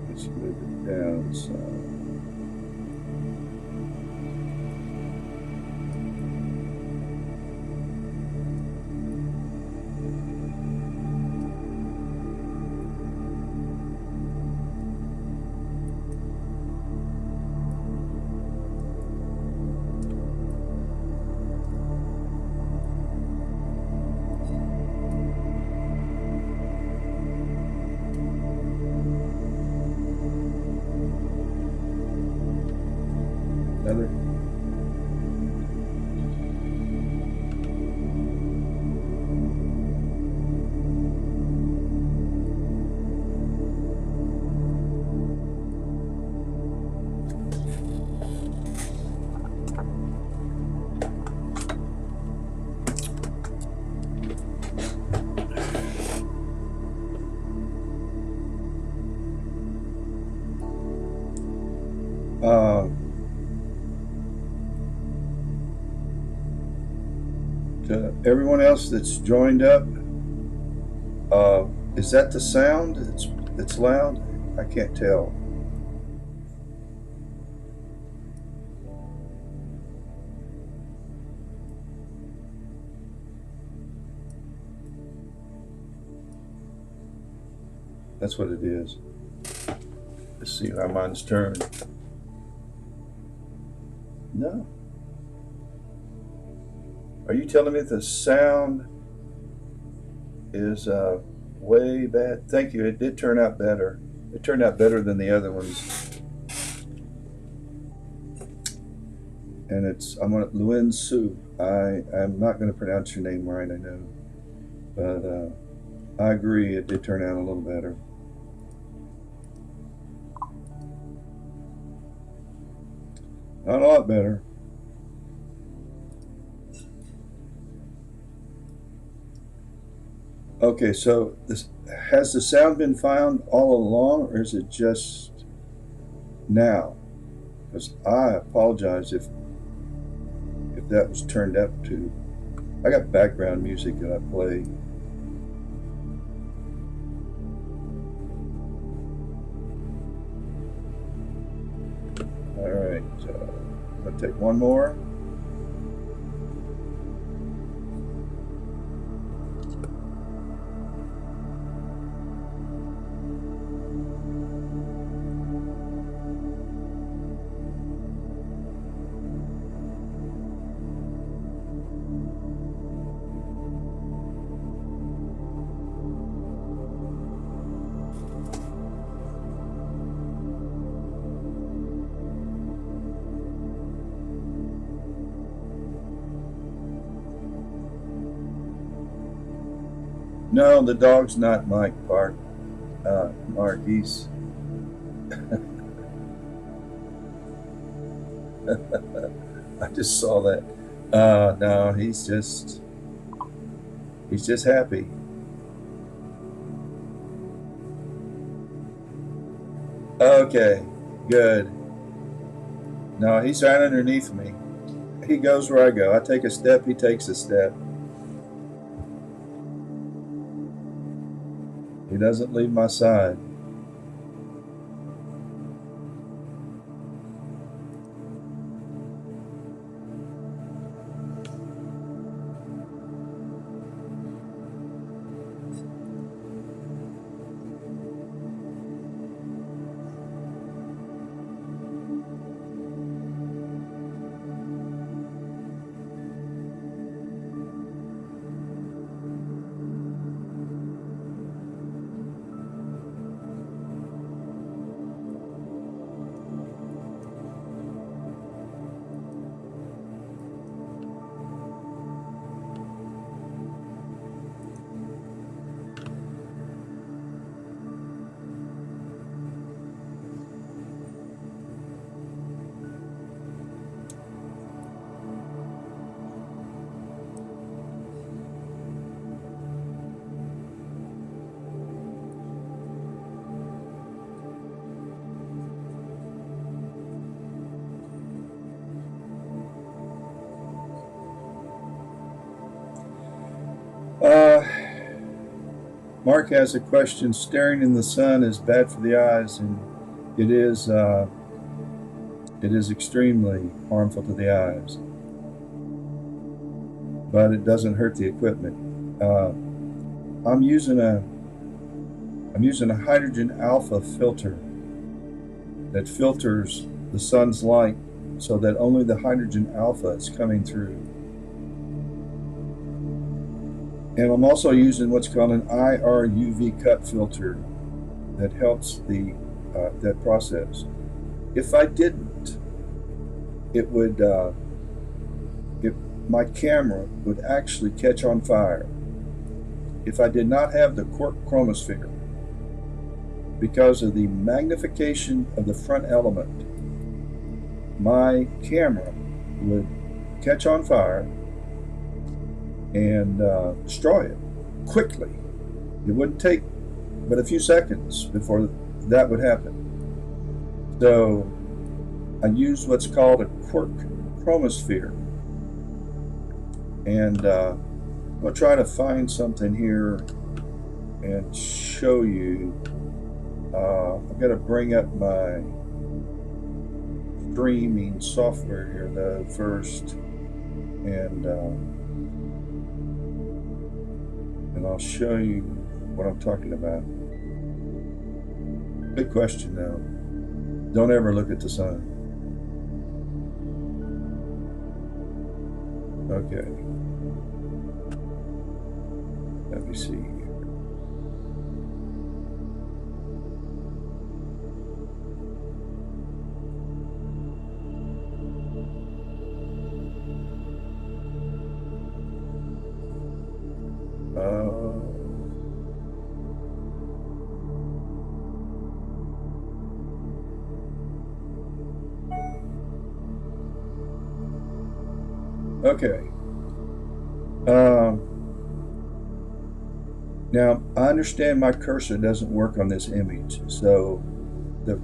Let's move it down some. Another. To everyone else that's joined up, is that the sound? It's loud? I can't tell. That's what it is. Let's see how mine's turned. No. Are you telling me the sound is way bad? Thank you. It did turn out better. It turned out better than the other ones. And I'm on Luen Su. I'm not going to pronounce your name right, I know. But I agree, it did turn out a little better. Not a lot better. Okay, so has the sound been found all along, or is it just now? Because I apologize if that was turned up to. I got background music that I play. All right, I'm gonna take one more. No, the dog's not Mike Park. Mark, he's I just saw that. No, he's just happy. Okay, good. No, he's right underneath me. He goes where I go. I take a step, he takes a step. He doesn't leave my side. Uh, Mark has a question. Staring in the sun is bad for the eyes, and it is. It is extremely harmful to the eyes, but it doesn't hurt the equipment. I'm using a hydrogen alpha filter that filters the sun's light so that only the hydrogen alpha is coming through. And I'm also using what's called an IR UV cut filter that helps that process. If I didn't, it would my camera would actually catch on fire. If I did not have the Quark Chromosphere, because of the magnification of the front element, my camera would catch on fire and destroy it quickly. It wouldn't take but a few seconds before that would happen. So I use what's called a Quark Chromosphere, and I'll try to find something here and show you. I've got to bring up my streaming software here though first, and I'll show you what I'm talking about. Good question though. Don't ever look at the sun. Okay. Let me see here. Okay. Now I understand my cursor doesn't work on this image, so the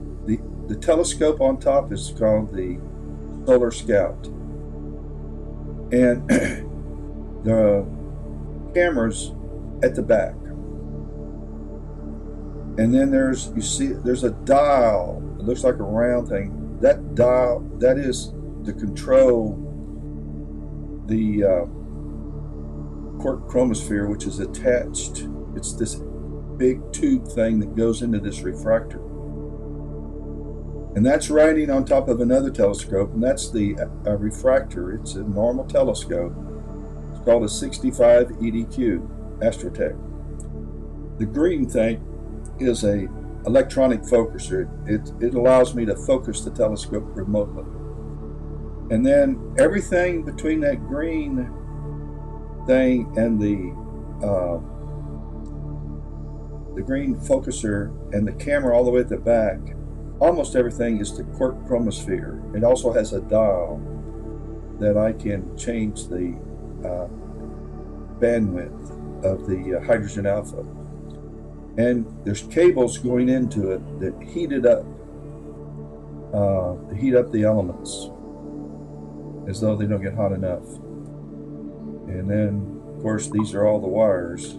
the telescope on top is called the Solar Scout. And the camera's at the back. And then there's a dial. It looks like a round thing. That dial, that is to control the Quark Chromosphere, which is attached. It's this big tube thing that goes into this refractor. And that's riding on top of another telescope, and that's the refractor. It's a normal telescope. It's called a 65 EDQ Astrotech. The green thing is a electronic focuser. It allows me to focus the telescope remotely. And then everything between that green thing and the green focuser and the camera all the way at the back, almost everything is the Quark Chromosphere. It also has a dial that I can change the bandwidth of the hydrogen alpha. And there's cables going into it that heat it up, heat up the elements as though they don't get hot enough. And then, of course, these are all the wires.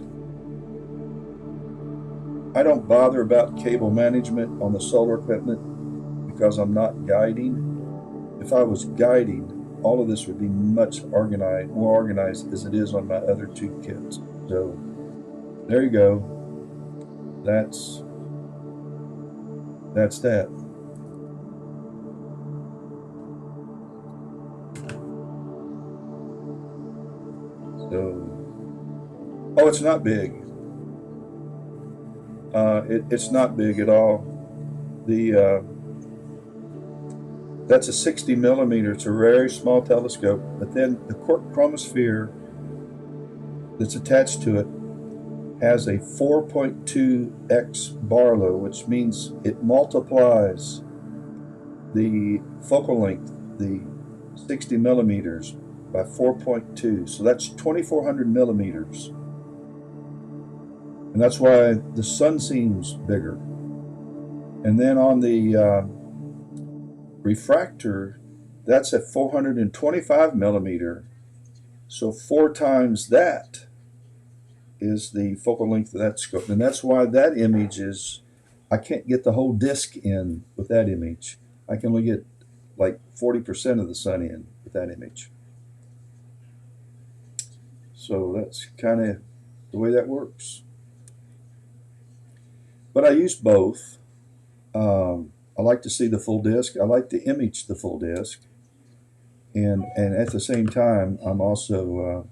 I don't bother about cable management on the solar equipment because I'm not guiding. If I was guiding, all of this would be much more organized as it is on my other two kits. So there you go. That's that. So, oh, it's not big. It's not big at all. The that's a 60 millimeter. It's a very small telescope. But then the Quark Chromosphere that's attached to it has a 4.2x Barlow, which means it multiplies the focal length, the 60 millimeters, by 4.2. So that's 2,400 millimeters. And that's why the sun seems bigger. And then on the refractor, that's at 425 millimeter. So 4 times that is the focal length of that scope. And that's why that image is, I can't get the whole disk in with that image. I can only get like 40% of the sun in with that image. So that's kind of the way that works. But I use both. I like to see the full disk. I like to image the full disk. And at the same time, I'm also,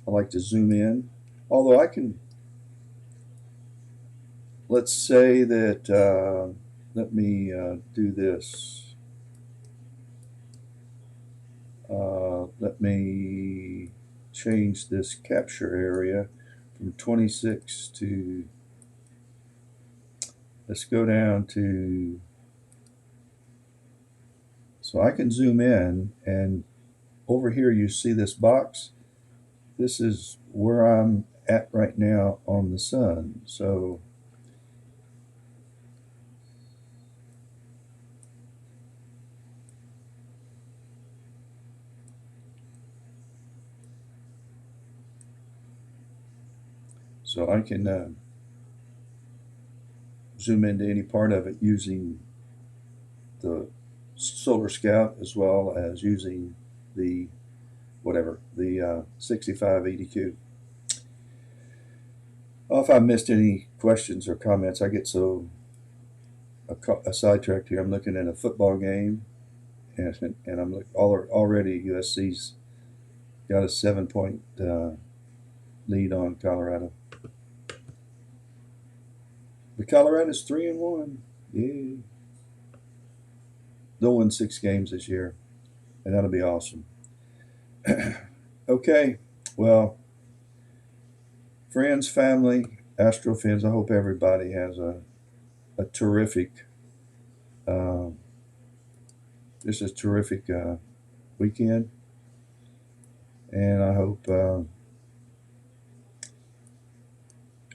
I like to zoom in. Although I can, let's say that, let me do this. Let me change this capture area from 26 to, let's go down to, so I can zoom in, and over here you see this box. This is where I'm at right now on the sun. So I can zoom into any part of it using the Solar Scout as well as using the the 65 EDQ. Well, if I missed any questions or comments, I get so sidetracked here. I'm looking at a football game, and I'm already USC's got a 7-point lead on Colorado. But Colorado's 3-1. Yeah. They'll win 6 games this year, and that'll be awesome. Okay, well, friends, family, Astro fans, I hope everybody has a terrific, this is terrific weekend, and I hope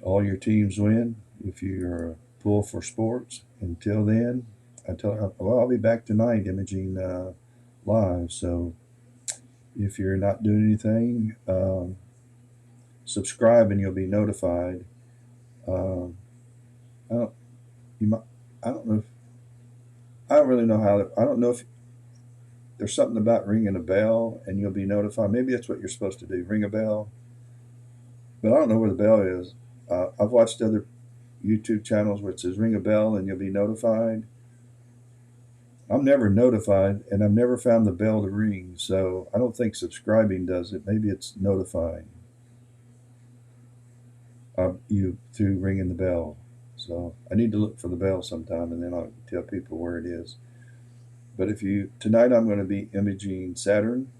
all your teams win if you're a pull for sports. Until then, I'll be back tonight imaging live. So If you're not doing anything, subscribe and you'll be notified. Um, I don't, you might, I don't know. I don't really know how. I don't know if there's something about ringing a bell and you'll be notified. Maybe that's what you're supposed to do, ring a bell. But I don't know where the bell is. I've watched other YouTube channels where it says ring a bell and you'll be notified. I'm never notified, and I've never found the bell to ring. So I don't think subscribing does it. Maybe it's notifying you through ringing the bell. So I need to look for the bell sometime, and then I'll tell people where it is. But if you tonight, I'm going to be imaging Saturn,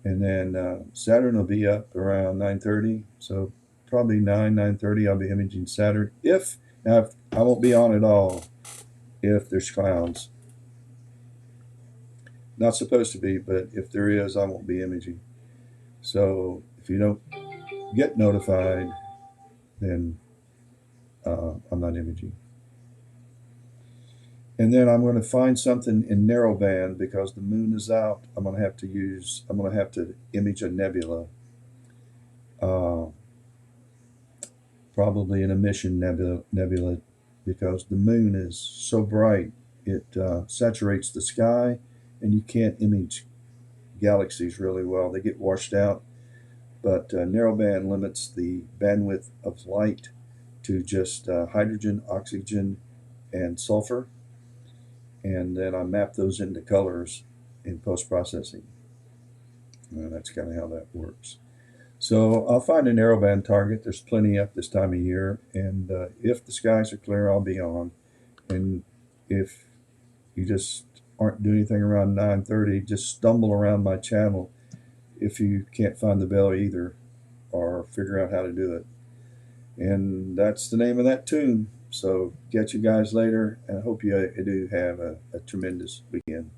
and then Saturn will be up around 9:30. So probably 9:30, I'll be imaging Saturn. If now, if, I won't be on at all if there's clouds. Not supposed to be, but if there is, I won't be imaging. So if you don't get notified, then I'm not imaging. And then I'm going to find something in narrowband because the moon is out. I'm going to have to use. I'm going to have to image a nebula, uh, probably an emission nebula, because the moon is so bright it saturates the sky, and you can't image galaxies really well. They get washed out. But narrowband limits the bandwidth of light to just hydrogen, oxygen, and sulfur, and then I map those into colors in post processing. And that's kind of how that works. So I'll find a narrowband target. There's plenty up this time of year, and if the skies are clear, I'll be on. And if you just aren't doing anything around 9:30, just stumble around my channel if you can't find the bell either, or figure out how to do it. And that's the name of that tune. So catch you guys later, and I hope you do have a tremendous weekend.